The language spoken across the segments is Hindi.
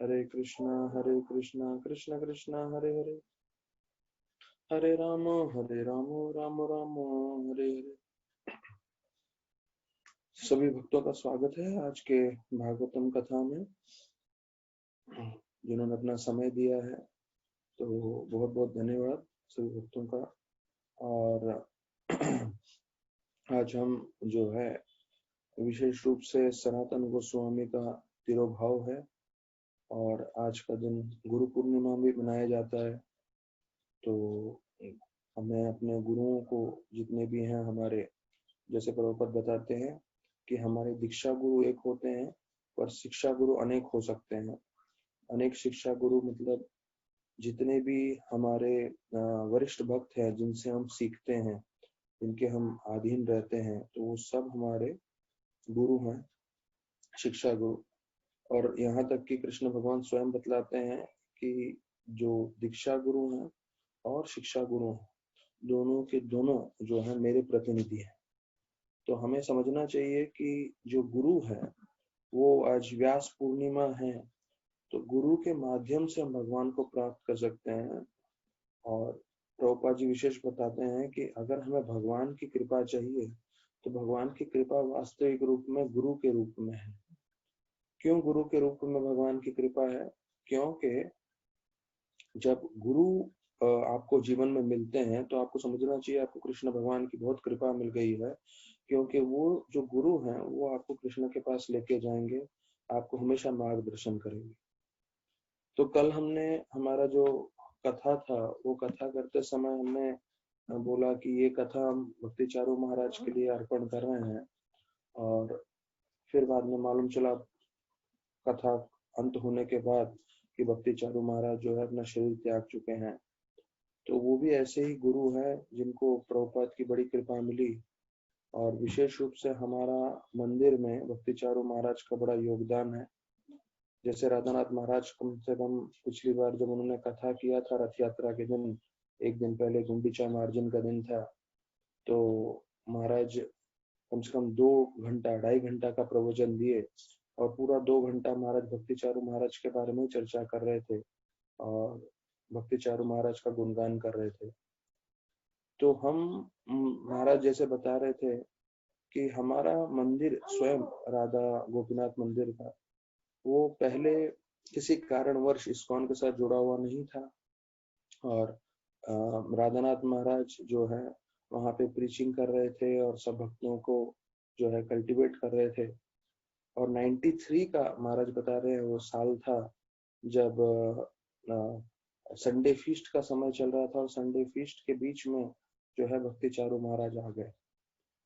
कृष्णा कृष्ण कृष्ण हरे हरे, हरे राम राम राम हरे हरे। सभी भक्तों का स्वागत है आज के भागवतम कथा में। जिन्होंने अपना समय दिया है तो बहुत बहुत धन्यवाद सभी भक्तों का। और आज हम जो है विशेष रूप से सनातन गोस्वामी का तिरोभाव है और आज का दिन गुरु पूर्णिमा भी मनाया जाता है। तो हमें अपने गुरुओं को जितने भी हैं हमारे, जैसे प्रभुपाद बताते हैं कि हमारे दीक्षा गुरु एक होते हैं पर शिक्षा गुरु अनेक हो सकते हैं। अनेक शिक्षा गुरु मतलब जितने भी हमारे वरिष्ठ भक्त हैं जिनसे हम सीखते हैं, जिनके हम अधीन रहते हैं, तो वो सब हमारे गुरु हैं, शिक्षा गुरु। और यहाँ तक कि कृष्ण भगवान स्वयं बतलाते हैं कि जो दीक्षा गुरु हैं और शिक्षा गुरु हैं, दोनों के दोनों जो है मेरे प्रतिनिधि हैं। तो हमें समझना चाहिए कि जो गुरु है वो आज व्यास पूर्णिमा है, तो गुरु के माध्यम से हम भगवान को प्राप्त कर सकते हैं। और प्रभुपाद जी विशेष बताते हैं कि अगर हमें भगवान की कृपा चाहिए तो भगवान की कृपा वास्तविक रूप में गुरु के रूप में है। क्यों गुरु के रूप में भगवान की कृपा है? क्योंकि जब गुरु आपको जीवन में मिलते हैं तो आपको समझना चाहिए आपको कृष्ण भगवान की बहुत कृपा मिल गई है, क्योंकि वो जो गुरु हैं वो आपको कृष्ण के पास लेके जाएंगे, आपको हमेशा मार्गदर्शन करेंगे। तो कल हमने हमारा जो कथा था वो कथा करते समय हमने बोला कि ये कथा हम भक्ति चारू महाराज के लिए अर्पण कर रहे हैं। और फिर बाद में मालूम चला कथा अंत होने के बाद कि भक्ति चारू महाराज जो है अपना शरीर त्याग चुके हैं। तो वो भी ऐसे ही गुरु है जिनको प्रभुपाद की बड़ी कृपा मिली। और विशेष रूप से हमारा मंदिर में भक्ति चारू महाराज का बड़ा योगदान है। जैसे राधानाथ महाराज कम से कम पिछली बार जब उन्होंने कथा किया था रथ यात्रा के दिन, एक दिन पहले गुंडीचा मार्जन का दिन था, तो महाराज कम से कम 2.5 घंटा का प्रवचन दिए और पूरा 2 घंटा महाराज भक्ति चारू महाराज के बारे में चर्चा कर रहे थे और भक्ति चारू महाराज का गुणगान कर रहे थे। तो हम महाराज जैसे बता रहे थे कि हमारा मंदिर स्वयं राधा गोपीनाथ मंदिर का वो पहले किसी कारणवश इस्कॉन के साथ जुड़ा हुआ नहीं था। और राधानाथ महाराज जो है वहां पे प्रीचिंग कर रहे थे और सब भक्तों को जो है कल्टीवेट कर रहे थे। और 93 का महाराज बता रहे हैं वो साल था जब संडे फीस्ट का समय चल रहा था और संडे फीस्ट के बीच में जो है भक्ति चारू महाराज आ गए।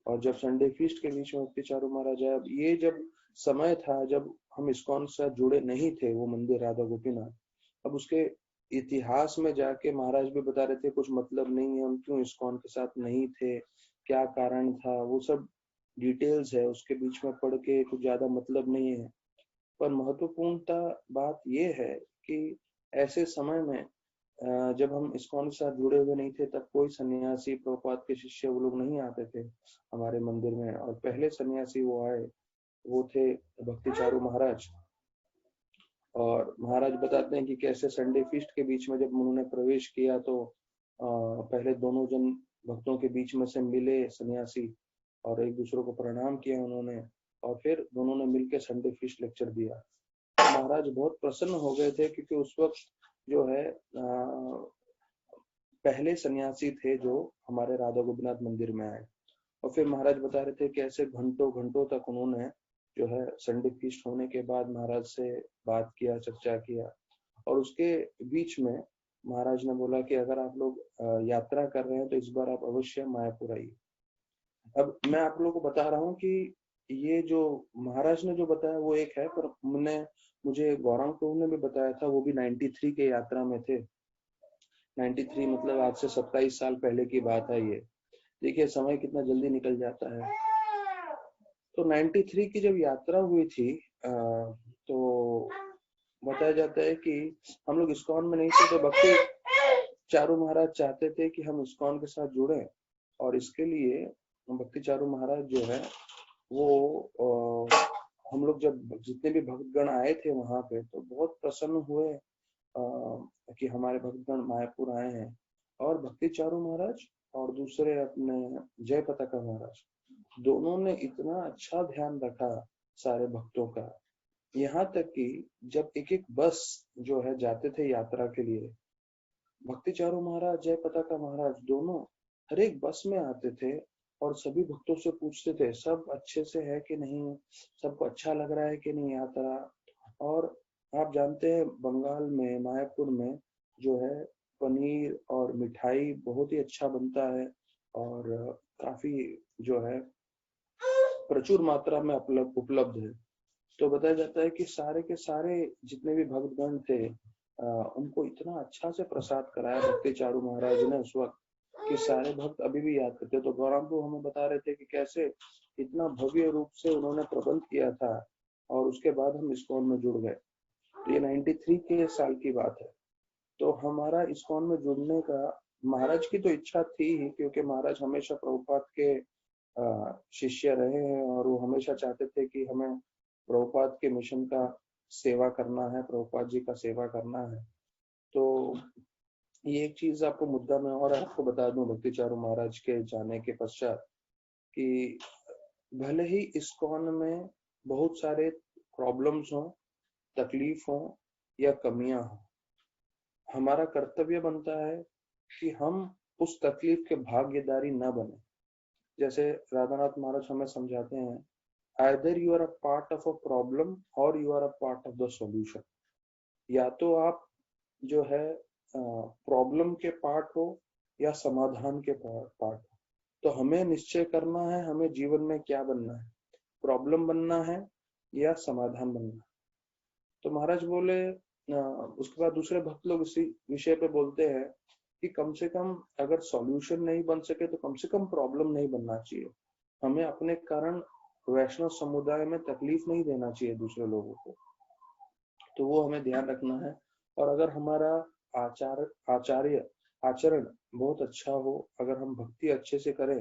और जब संडे फीस्ट के बीच में भक्ति चारू महाराज आए, ये जब समय था जब हम इस्कॉन से जुड़े नहीं थे, वो मंदिर राधा गोपीनाथ, अब उसके इतिहास में जाके महाराज भी बता रहे थे कुछ मतलब नहीं है, हम क्यों इस्कॉन के साथ नहीं थे, क्या कारण था, वो सब डिटेल्स है, उसके बीच में पढ़ के कुछ ज्यादा मतलब नहीं है। पर महत्वपूर्णता बात ये है कि ऐसे समय में जब हम इस्कॉन के साथ जुड़े हुए नहीं थे तब कोई सन्यासी प्रभुपाद के शिष्य वो लोग नहीं आते थे हमारे मंदिर में। और पहले सन्यासी वो आए वो थे भक्ति चारू महाराज। और महाराज बताते हैं कि कैसे संडे फीस्ट के बीच में जब उन्होंने प्रवेश किया तो पहले दोनों जन भक्तों के बीच में से मिले सन्यासी और एक दूसरे को प्रणाम किया उन्होंने, और फिर दोनों ने मिलकर संडे फीस्ट लेक्चर दिया। तो महाराज बहुत प्रसन्न हो गए थे क्योंकि उस वक्त जो है पहले सन्यासी थे जो हमारे राधा गोपीनाथ मंदिर में आए। और फिर महाराज बता रहे थे कि ऐसे घंटों घंटों तक उन्होंने जो है संडे फीस्ट होने के बाद महाराज से बात किया, चर्चा किया। और उसके बीच में महाराज ने बोला कि अगर आप लोग यात्रा कर रहे हैं तो इस बार आप अवश्य मायापुर आइए। अब मैं आप लोगों को बता रहा हूँ कि ये जो महाराज ने जो बताया वो एक है, पर मुझे गौरांग प्रभु ने भी बताया था, वो भी 93 के यात्रा में थे। 93 मतलब आज से 27 साल पहले की बात है ये। देखिए समय कितना जल्दी निकल जाता है। तो 93 की जब यात्रा हुई थी तो बताया जाता है कि हम लोग इस्कॉन में नहीं थे, तो भक्ति चारू महाराज चाहते थे कि हम इस्कॉन के साथ जुड़े, और इसके लिए भक्ति चारू महाराज जो है वो हम लोग जब जितने भी भक्तगण आए थे वहां पे तो बहुत प्रसन्न हुए कि हमारे भक्तगण मायापुर आए हैं। और भक्ति चारू महाराज और दूसरे अपने जय पताका महाराज दोनों ने इतना अच्छा ध्यान रखा सारे भक्तों का। यहाँ तक कि जब एक एक बस जो है जाते थे यात्रा के लिए, भक्ति चारू महाराज जय पताका महाराज दोनों हर एक बस में आते थे और सभी भक्तों से पूछते थे सब अच्छे से है कि नहीं, सबको अच्छा लग रहा है कि नहीं यात्रा। और आप जानते हैं बंगाल में मायापुर में जो है पनीर और मिठाई बहुत ही अच्छा बनता है और काफी जो है प्रचुर मात्रा में उपलब्ध है। तो बताया जाता है कि सारे के सारे जितने भी भक्तगण थे उनको इतना अच्छा से प्रसाद कराया भक्ति चारू महाराज ने उस वक्त कि सारे भक्त अभी भी याद करते। तो गौरांग को हमें बता रहे थे कि कैसे इतना भव्य रूप से उन्होंने प्रबंध किया था और उसके बाद हम इस्कॉन में जुड़ गए। ये 93 के साल की बात है। तो हमारा इस्कॉन में जुड़ने का महाराज की तो इच्छा थी ही, क्योंकि महाराज हमेशा प्रभुपाद के शिष्य रहे हैं और वो हमेशा चाहते थे कि हमें प्रभुपाद के मिशन का सेवा करना है, प्रभुपाद जी का सेवा करना है। तो ये एक चीज आपको मुद्दा में और आपको बता दूं भक्ति चारू महाराज के जाने के पश्चात कि भले ही इस्कॉन में बहुत सारे प्रॉब्लम्स हो, तकलीफ हो या कमियां हो, हमारा कर्तव्य बनता है कि हम उस तकलीफ के भागीदारी न बने। जैसे राधानाथ महाराज हमें समझाते हैं, either you are a part of a problem or you are a part of the solution। या तो आप जो है प्रॉब्लम के पार्ट हो या समाधान के पार्ट हो। तो हमें निश्चय करना है हमें जीवन में क्या बनना है, प्रॉब्लम बनना है या समाधान बनना है। तो महाराज बोले उसके बाद दूसरे भक्त लोग इसी विषय पे बोलते हैं कि कम से कम अगर सॉल्यूशन नहीं बन सके तो कम से कम प्रॉब्लम नहीं बनना चाहिए। हमें अपने कारण वैष्णव समुदाय में तकलीफ नहीं देना चाहिए दूसरे लोगों को। तो वो हमें ध्यान रखना है। और अगर हमारा आचरण बहुत अच्छा हो, अगर हम भक्ति अच्छे से करें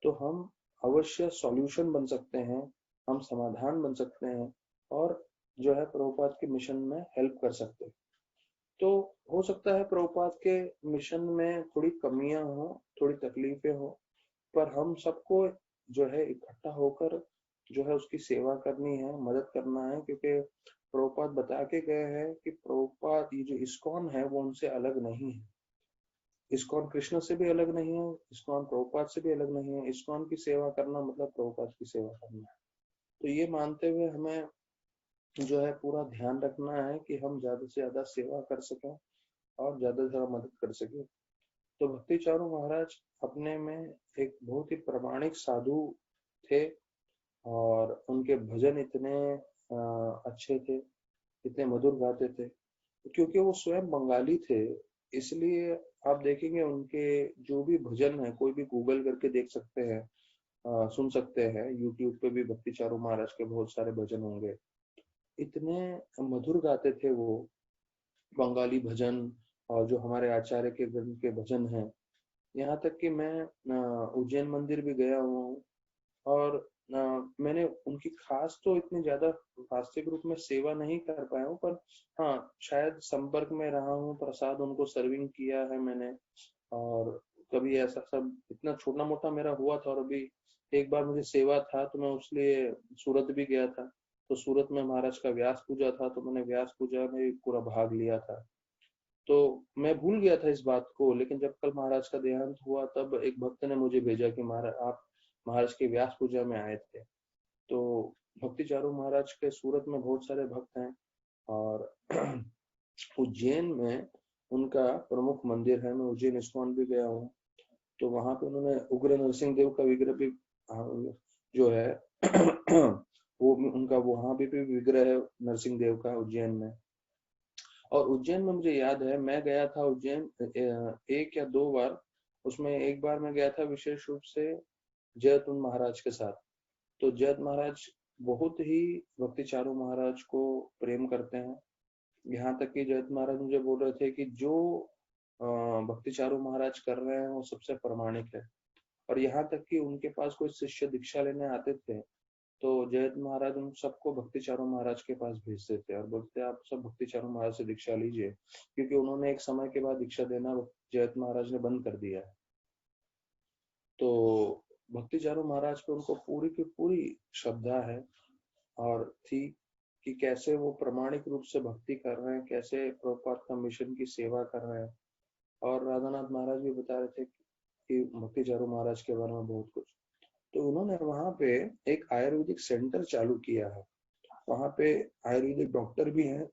तो हम अवश्य सॉल्यूशन बन सकते हैं, हम समाधान बन सकते हैं और जो है प्रभुपाद के मिशन में हेल्प कर सकते हैं। तो हो सकता है प्रभुपाद के मिशन में थोड़ी कमियां हो, थोड़ी तकलीफें हो, पर हम सबको जो है इकट्ठा होकर जो है उसकी सेवा करनी है, मदद करना है। क्योंकि प्रभुपाद बता के गए हैं कि प्रभुपाद ये जो इस्कॉन है वो उनसे अलग नहीं है। इस्कॉन कृष्ण से भी अलग नहीं है, इस्कॉन प्रभुपाद से भी अलग नहीं है। इस्कॉन की सेवा करना मतलब प्रभुपाद की सेवा करना है। तो ये मानते हुए हमें जो है पूरा ध्यान रखना है कि हम ज्यादा से ज्यादा सेवा कर सकें और ज्यादा से ज्यादा मदद कर सकें। तो भक्ति चारू महाराज अपने में एक बहुत ही प्रामाणिक साधु थे और उनके भजन इतने अच्छे थे, इतने मधुर गाते थे। क्योंकि वो स्वयं बंगाली थे इसलिए आप देखेंगे उनके जो भी भजन है, कोई भी गूगल करके देख सकते हैं, सुन सकते हैं, यूट्यूब पे भी भक्ति चारू महाराज के बहुत सारे भजन होंगे। इतने मधुर गाते थे वो बंगाली भजन और जो हमारे आचार्य के ग्रंथ के भजन हैं। यहाँ तक कि मैं उज्जैन मंदिर भी गया हुआ हूँ और मैंने उनकी खास तो इतनी ज्यादा वास्तविक रूप में सेवा नहीं कर पाया हूँ, पर हाँ शायद संपर्क में रहा हूँ, प्रसाद उनको सर्विंग किया है मैंने। और कभी ऐसा सब इतना छोटा मोटा मेरा हुआ था। और अभी एक बार मुझे सेवा था तो मैं उसलिए सूरत भी गया था। तो सूरत में महाराज का व्यास पूजा था तो मैंने व्यास पूजा में पूरा भाग लिया था। तो मैं भूल गया था इस बात को, लेकिन जब कल महाराज का देहांत हुआ तब एक भक्त ने मुझे भेजा कि महाराज आप महाराज के व्यास पूजा में आए थे। तो भक्ति चारू महाराज के सूरत में बहुत सारे भक्त हैं और उज्जैन में उनका प्रमुख मंदिर है। मैं उज्जैन इस्कॉन भी गया हूँ तो वहां पे उन्होंने उग्र नरसिंह देव का विग्रह भी जो है वो उनका वहां भी विग्रह है नरसिंह देव का उज्जैन में। और उज्जैन में मुझे याद है मैं गया था उज्जैन एक या दो बार। उसमें एक बार मैं गया था विशेष रूप से जयतुन महाराज के साथ। तो जयत महाराज बहुत ही भक्ति चारू महाराज को प्रेम करते हैं। यहाँ तक कि जयत महाराज मुझे बोल रहे थे कि जो भक्ति चारू महाराज कर रहे हैं वो सबसे प्रामाणिक है। और यहाँ तक कि उनके पास कोई शिष्य दीक्षा लेने आते थे तो जयंत महाराज उन सबको भक्ति चारू महाराज के पास भेजते थे और बोलते आप सब भक्ति चारू महाराज से दीक्षा लीजिए, क्योंकि उन्होंने एक समय के बाद दीक्षा देना जयंत महाराज ने बंद कर दिया है। तो भक्ति चारू महाराज पे उनको पूरी की पूरी श्रद्धा है और थी कि कैसे वो प्रामाणिक रूप से भक्ति कर रहे हैं, कैसे प्रभुपाद का मिशन की सेवा कर रहे हैं। और राधानाथ महाराज भी बता रहे थे कि भक्ति चारू महाराज के बारे में बहुत कुछ। तो उन्होंने वहां पे एक आयुर्वेदिक सेंटर चालू किया है, वहां पे आयुर्वेदिक डॉक्टर भी हैं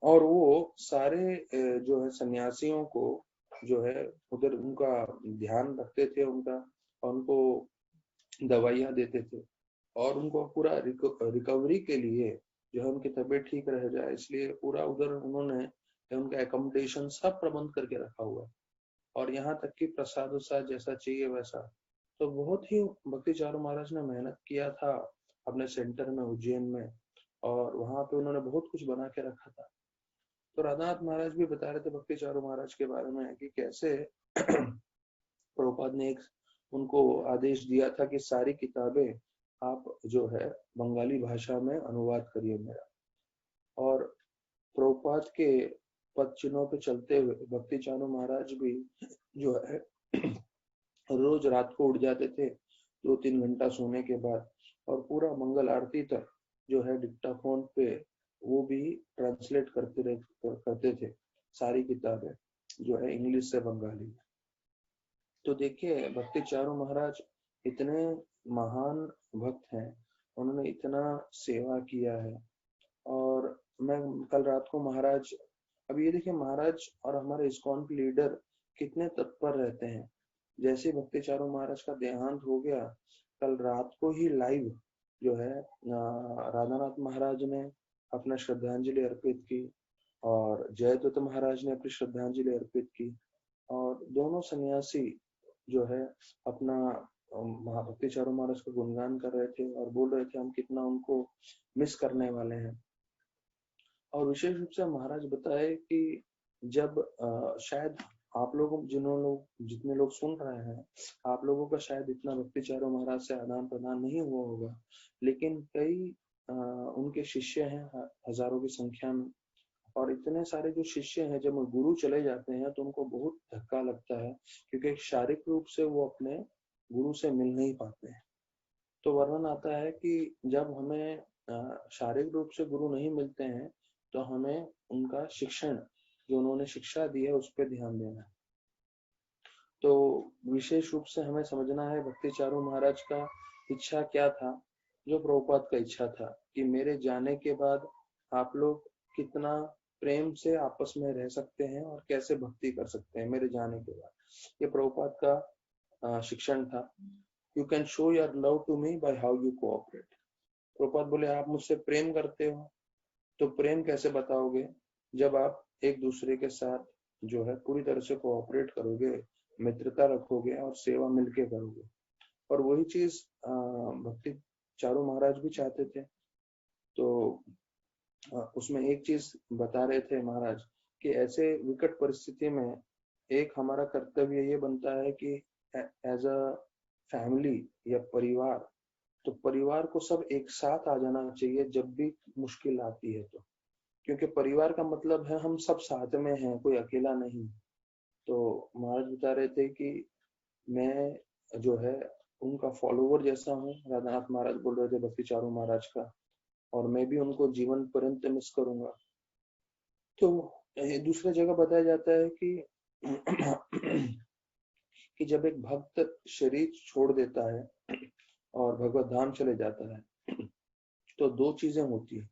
और वो सारे जो है सन्यासियों को जो है उधर उनका ध्यान रखते थे, उनको दवाइयां देते थे और उनको पूरा रिकवरी के लिए जो है उनकी तबीयत ठीक रह जाए, इसलिए पूरा उधर उन्होंने उनका एकोमोडेशन सब प्रबंध करके रखा हुआ है। और यहाँ तक कि प्रसाद उसाद जैसा चाहिए वैसा। तो बहुत ही भक्ति चारू महाराज ने मेहनत किया था अपने सेंटर में उज्जैन में, और वहां पे उन्होंने बहुत कुछ बना के रखा था। तो राधानाथ महाराज भी बता रहे थे भक्ति चारू महाराज के बारे में कि कैसे प्रभुपाद ने एक उनको आदेश दिया था कि सारी किताबें आप जो है बंगाली भाषा में अनुवाद करिए मेरा। और प्रभुपाद के पद चिन्हों पे चलते हुए भक्ति चारू महाराज भी जो है रोज रात को उठ जाते थे 2-3 घंटा सोने के बाद, और पूरा मंगल आरती तक जो है डिक्टाफोन पे वो भी ट्रांसलेट करते थे सारी किताबें जो है इंग्लिश से बंगाली। तो देखिए भक्ति चारू महाराज इतने महान भक्त हैं, उन्होंने इतना सेवा किया है। और मैं कल रात को महाराज, अब ये देखिए महाराज और हमारे इस्कॉन के लीडर कितने तत्पर रहते हैं। जैसे भक्ति चारू महाराज का देहांत हो गया, कल रात को ही लाइव जो है राधानाथ महाराज ने अपना श्रद्धांजलि अर्पित की और जयदत्त महाराज ने अपनी श्रद्धांजलि अर्पित की, और दोनों सन्यासी जो है अपना भक्ति चारू महाराज का गुणगान कर रहे थे और बोल रहे थे हम कितना उनको मिस करने वाले हैं। और विशेष रूप से महाराज बताए कि जब शायद आप लोगों जितने लोग सुन रहे हैं, आप लोगों का शायद इतना भक्ति चारू महाराज से आदान प्रदान नहीं हुआ होगा, लेकिन कई उनके शिष्य हैं हजारों की संख्या में। और इतने सारे जो शिष्य हैं जब गुरु चले जाते हैं तो उनको बहुत धक्का लगता है, क्योंकि शारीरिक रूप से वो अपने गुरु से मिल नहीं पाते हैं। तो वर्णन आता है कि जब हमें शारीरिक रूप से गुरु नहीं मिलते हैं तो हमें उनका शिक्षण जो उन्होंने शिक्षा दी है उस पर ध्यान देना है। तो विशेष रूप से हमें समझना है भक्ति चारू महाराज का इच्छा क्या था, जो प्रभुपाद का इच्छा था कि मेरे जाने के बाद आप लोग कितना प्रेम से आपस में रह सकते हैं और कैसे भक्ति कर सकते हैं मेरे जाने के बाद। ये प्रभुपाद का शिक्षण था। You can show your love to me by how you cooperate. Prabhupada बोले आप मुझसे प्रेम करते हो, तो प्रेम कैसे बताओगे? जब आप एक दूसरे के साथ जो है पूरी तरह से कोऑपरेट करोगे, मित्रता रखोगे और सेवा मिलके करोगे। और वही चीज भक्ति चारू महाराज भी चाहते थे। तो उसमें एक चीज बता रहे थे महाराज कि ऐसे विकट परिस्थिति में एक हमारा कर्तव्य ये बनता है कि एज अ फैमिली या परिवार, तो परिवार को सब एक साथ आ जाना चाहिए जब भी मुश्किल आती है। तो क्योंकि परिवार का मतलब है हम सब साथ में हैं, कोई अकेला नहीं। तो महाराज बता रहे थे कि मैं जो है उनका फॉलोवर जैसा हूँ, राधानाथ महाराज बोल रहे थे भक्ति चारू महाराज का, और मैं भी उनको जीवन पर्यंत मिस करूंगा। तो दूसरे जगह बताया जाता है कि जब एक भक्त शरीर छोड़ देता है और भगवत धाम चले जाता है तो दो चीजें होती है।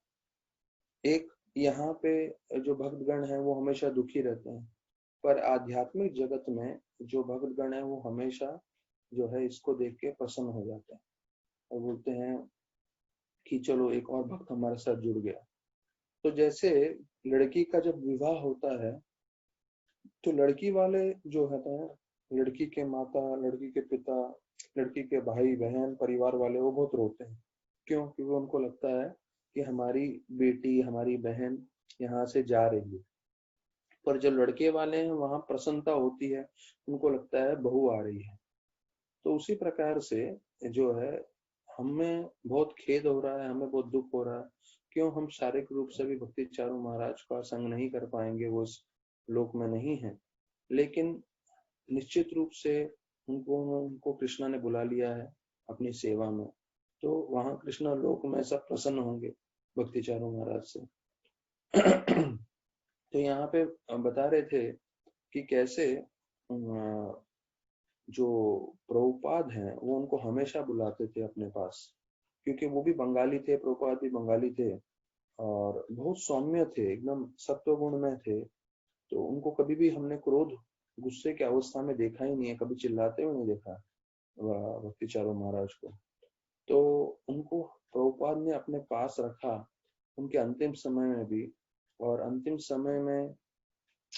एक, यहाँ पे जो भक्तगण है वो हमेशा दुखी रहते हैं, पर आध्यात्मिक जगत में जो भक्तगण है वो हमेशा जो है इसको देख के प्रसन्न हो जाते हैं और बोलते हैं कि चलो एक और भक्त हमारे साथ जुड़ गया। तो जैसे लड़की का जब विवाह होता है तो लड़की वाले जो होते हैं, लड़की के माता, लड़की के पिता, लड़की के भाई बहन, परिवार वाले, वो बहुत रोते हैं। क्यों? क्योंकि उनको लगता है कि हमारी बेटी, हमारी बहन यहाँ से जा रही है। पर जो लड़के वाले हैं वहां प्रसन्नता होती है, उनको लगता है बहू आ रही है। तो उसी प्रकार से जो है हमें बहुत खेद हो रहा है, हमें बहुत दुख हो रहा है, क्यों हम शारीरिक रूप से भी भक्ति चारू महाराज का संग नहीं कर पाएंगे, वो इस लोक में नहीं है। लेकिन निश्चित रूप से उनको कृष्णा ने बुला लिया है अपनी सेवा में, तो वहां कृष्णा लोक में सब प्रसन्न होंगे भक्ति चारू महाराज से। तो यहाँ पे बता रहे थे कि कैसे जो प्रभुपाद हैं वो उनको हमेशा बुलाते थे अपने पास, क्योंकि वो भी बंगाली थे, प्रभुपाद भी बंगाली थे और बहुत सौम्य थे, एकदम सत्व गुण में थे। तो उनको कभी भी हमने क्रोध गुस्से की अवस्था में देखा ही नहीं है, कभी चिल्लाते हुए नहीं देखा भक्ति चारू महाराज को। तो उनको प्रभुपाद ने अपने पास रखा उनके अंतिम समय में भी, और अंतिम समय में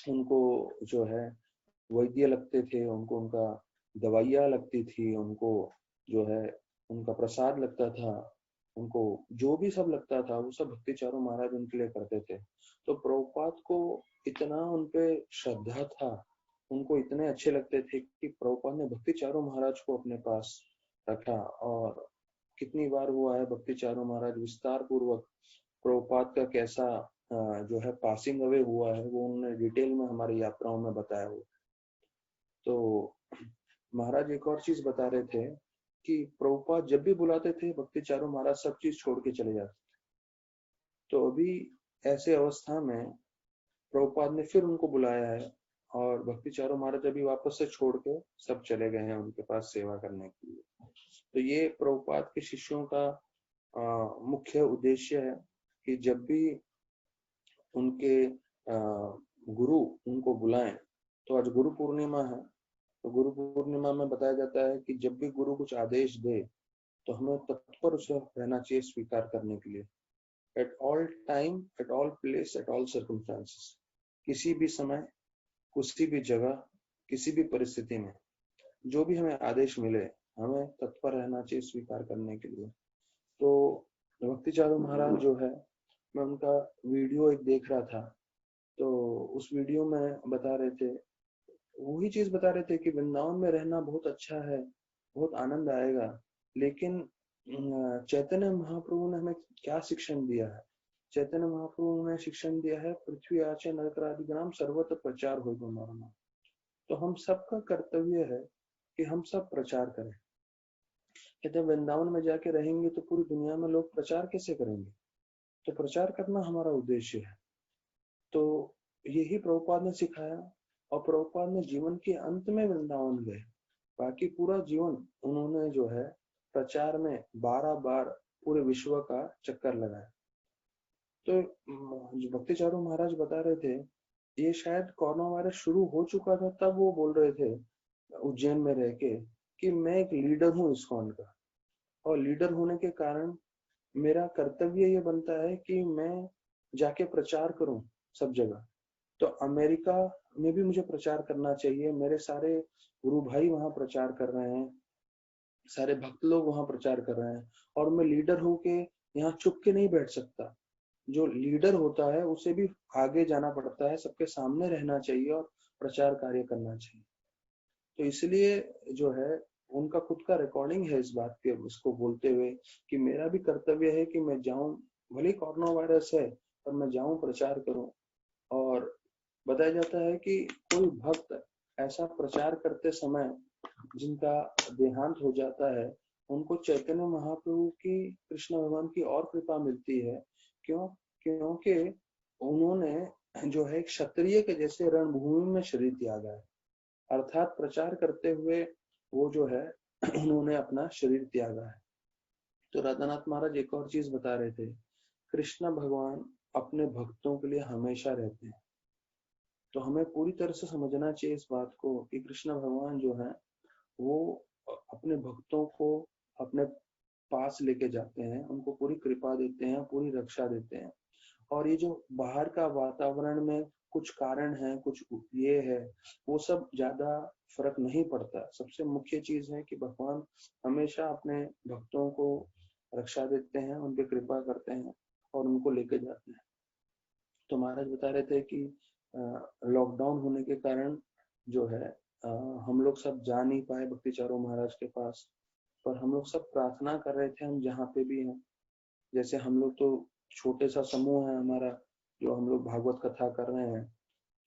उनको जो है वैद्य लगते थे, उनको उनका दवाइयाँ लगती थी, उनको जो है उनका प्रसाद लगता था, उनको जो भी सब लगता था वो सब भक्ति चारू महाराज उनके लिए करते थे। तो प्रभुपाद को इतना उनपे श्रद्धा था, उनको इतने अच्छे लगते थे कि प्रभुपाद ने भक्ति चारू महाराज को अपने पास रखा। और कितनी बार हुआ है भक्ति चारू महाराज विस्तार पूर्वक प्रभुपाद का कैसा जो है पासिंग अवे हुआ है, वो उन्होंने डिटेल में हमारी यात्राओं में बताया हो। तो महाराज एक और चीज बता रहे थे कि प्रभुपाद जब भी बुलाते थे भक्ति चारू महाराज सब चीज छोड़ के चले जाते थे। तो अभी ऐसे अवस्था में प्रभुपाद ने फिर उनको बुलाया है और भक्ति चारू महाराज अभी वापस से छोड़ के सब चले गए हैं उनके पास सेवा करने के लिए। तो ये प्रभुपाद के शिष्यों का मुख्य उद्देश्य है कि जब भी उनके गुरु उनको बुलाएं, तो आज गुरु पूर्णिमा है, तो गुरु पूर्णिमा में बताया जाता है कि जब भी गुरु कुछ आदेश दे तो हमें तत्पर उसे रहना चाहिए स्वीकार करने के लिए। At all time, at all place, at all circumstances, किसी भी समय, किसी भी जगह, किसी भी परिस्थिति में जो भी हमें आदेश मिले हमें तत्पर रहना चाहिए स्वीकार करने के लिए। तो भक्ति चारू महाराज जो है, मैं उनका वीडियो एक देख रहा था, तो उस वीडियो में बता रहे थे, वही चीज बता रहे थे कि वृंदावन में रहना बहुत अच्छा है, बहुत आनंद आएगा, लेकिन चैतन्य महाप्रभु ने हमें क्या शिक्षण दिया है? चैतन्य महाप्रभु ने शिक्षण दिया है, पृथ्वी आचे नरकादि ग्राम सर्वत्र प्रचार हो मारना। तो हम सबका कर्तव्य है कि हम सब प्रचार करें। कहते वृंदावन में जाके रहेंगे तो पूरी दुनिया में लोग प्रचार कैसे करेंगे? तो प्रचार करना हमारा उद्देश्य है। तो यही प्रभुपाद ने सिखाया, और प्रभुपाद ने जीवन के अंत में वृंदावन गए, बाकी पूरा जीवन उन्होंने जो है प्रचार में 12 बार पूरे विश्व का चक्कर लगाया। तो भक्ति चारू महाराज बता रहे थे, ये शायद कोरोना वायरस शुरू हो चुका था तब वो बोल रहे थे उज्जैन में रह के कि मैं एक लीडर हूँ इस्कॉन का, और लीडर होने के कारण मेरा कर्तव्य ये बनता है कि मैं जाके प्रचार करूं सब जगह। तो अमेरिका में भी मुझे प्रचार करना चाहिए, मेरे सारे गुरु भाई वहां प्रचार कर रहे हैं, सारे भक्त लोग वहां प्रचार कर रहे हैं, और मैं लीडर होके यहाँ चुप के नहीं बैठ सकता। जो लीडर होता है उसे भी आगे जाना पड़ता है, सबके सामने रहना चाहिए और प्रचार कार्य करना चाहिए। तो इसलिए जो है उनका खुद का रिकॉर्डिंग है इस बात के, उसको बोलते हुए कि मेरा भी कर्तव्य है कि मैं जाऊं, भले कोरोना वायरस है पर मैं जाऊं प्रचार करूं। और बताया जाता है कि कोई भक्त ऐसा प्रचार करते समय जिनका देहांत हो जाता है, उनको चैतन्य महाप्रभु की, कृष्ण भगवान की और कृपा मिलती है। क्यों? क्योंकि उन्होंने जो है क्षत्रिय के जैसे रणभूमि में शरीर त्यागा है, अर्थात प्रचार करते हुए वो जो है उन्होंने अपना शरीर त्यागा है। तो राधानाथ महाराज एक और चीज बता रहे थे, कृष्ण भगवान अपने भक्तों के लिए हमेशा रहते हैं। तो हमें पूरी तरह से समझना चाहिए इस बात को कि कृष्ण भगवान जो है वो अपने भक्तों को अपने पास लेके जाते हैं, उनको पूरी कृपा देते हैं, पूरी रक्षा देते हैं। और ये जो बाहर का वातावरण में कुछ कारण है, कुछ ये है, वो सब ज्यादा फर्क नहीं पड़ता। सबसे मुख्य चीज है कि भगवान हमेशा अपने भक्तों को रक्षा देते हैं, उन पे कृपा करते हैं और उनको लेके जाते हैं। तो महाराज बता रहे थे कि लॉकडाउन होने के कारण जो है हम लोग सब जा नहीं पाए भक्ति चारू महाराज के पास, पर हम लोग सब प्रार्थना कर रहे थे, हम जहाँ पे भी हैं। जैसे हम लोग तो छोटे सा समूह है हमारा, जो हम लोग भागवत कथा कर रहे हैं,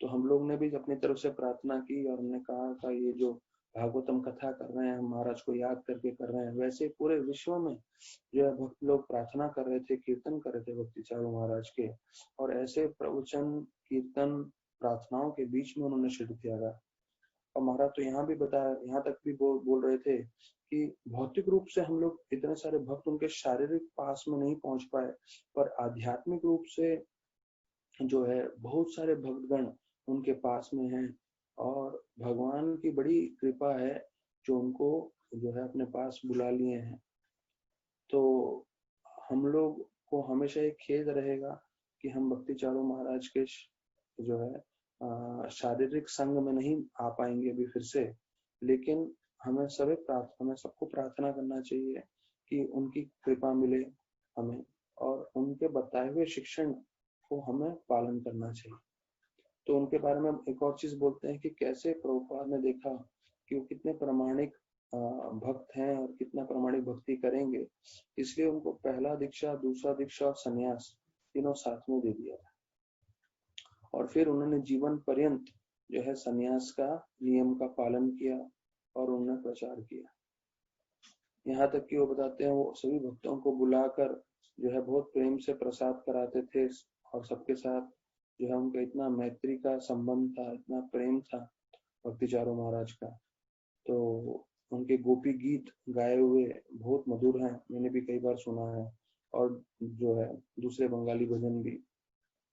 तो हम लोग ने भी अपनी तरफ से प्रार्थना की और हमने कहा था ये जो भागवतम कथा कर रहे हैं हम महाराज को याद करके कर रहे हैं। वैसे पूरे विश्व में जो है भक्त लोग प्रार्थना कर रहे थे, कीर्तन कर रहे थे भक्ति चारू महाराज के, और ऐसे प्रवचन कीर्तन प्रार्थनाओं के बीच में उन्होंने शिर त्यागा। और महाराज तो यहाँ भी बताया, यहाँ तक भी बोल रहे थे कि भौतिक रूप से हम लोग इतने सारे भक्त उनके शारीरिक पास में नहीं पहुंच पाए, पर आध्यात्मिक रूप से जो है बहुत सारे भक्तगण उनके पास में हैं, और भगवान की बड़ी कृपा है जो उनको जो है अपने पास बुला लिए हैं। तो हम लोग को हमेशा एक खेद रहेगा कि हम भक्ति चारू महाराज के जो है शारीरिक संग में नहीं आ पाएंगे अभी फिर से, लेकिन हमें सबको प्रार्थना करना चाहिए कि उनकी कृपा मिले हमें, और उनके बताए हुए शिक्षण को हमें पालन करना चाहिए। तो उनके बारे में एक और चीज बोलते हैं कि कैसे प्रभुपाद ने देखा कि वो कितने प्रामाणिक भक्त हैं और कितना प्रामाणिक भक्ति करेंगे, इसलिए उनको पहला दीक्षा, दूसरा दीक्षा और संन्यास तीनों साथ में दे दिया था। और फिर उन्होंने जीवन पर्यंत जो है संन्यास का नियम का पालन किया और उन्होंने प्रचार किया। यहाँ तक कि वो बताते हैं वो सभी भक्तों को बुलाकर जो है बहुत प्रेम से प्रसाद कराते थे, और सबके साथ जो है उनका इतना मैत्री का संबंध था, इतना प्रेम था भक्ति चारू महाराज का। तो उनके गोपी गीत गाए हुए बहुत मधुर हैं, मैंने भी कई बार सुना है, और जो है दूसरे बंगाली भजन भी।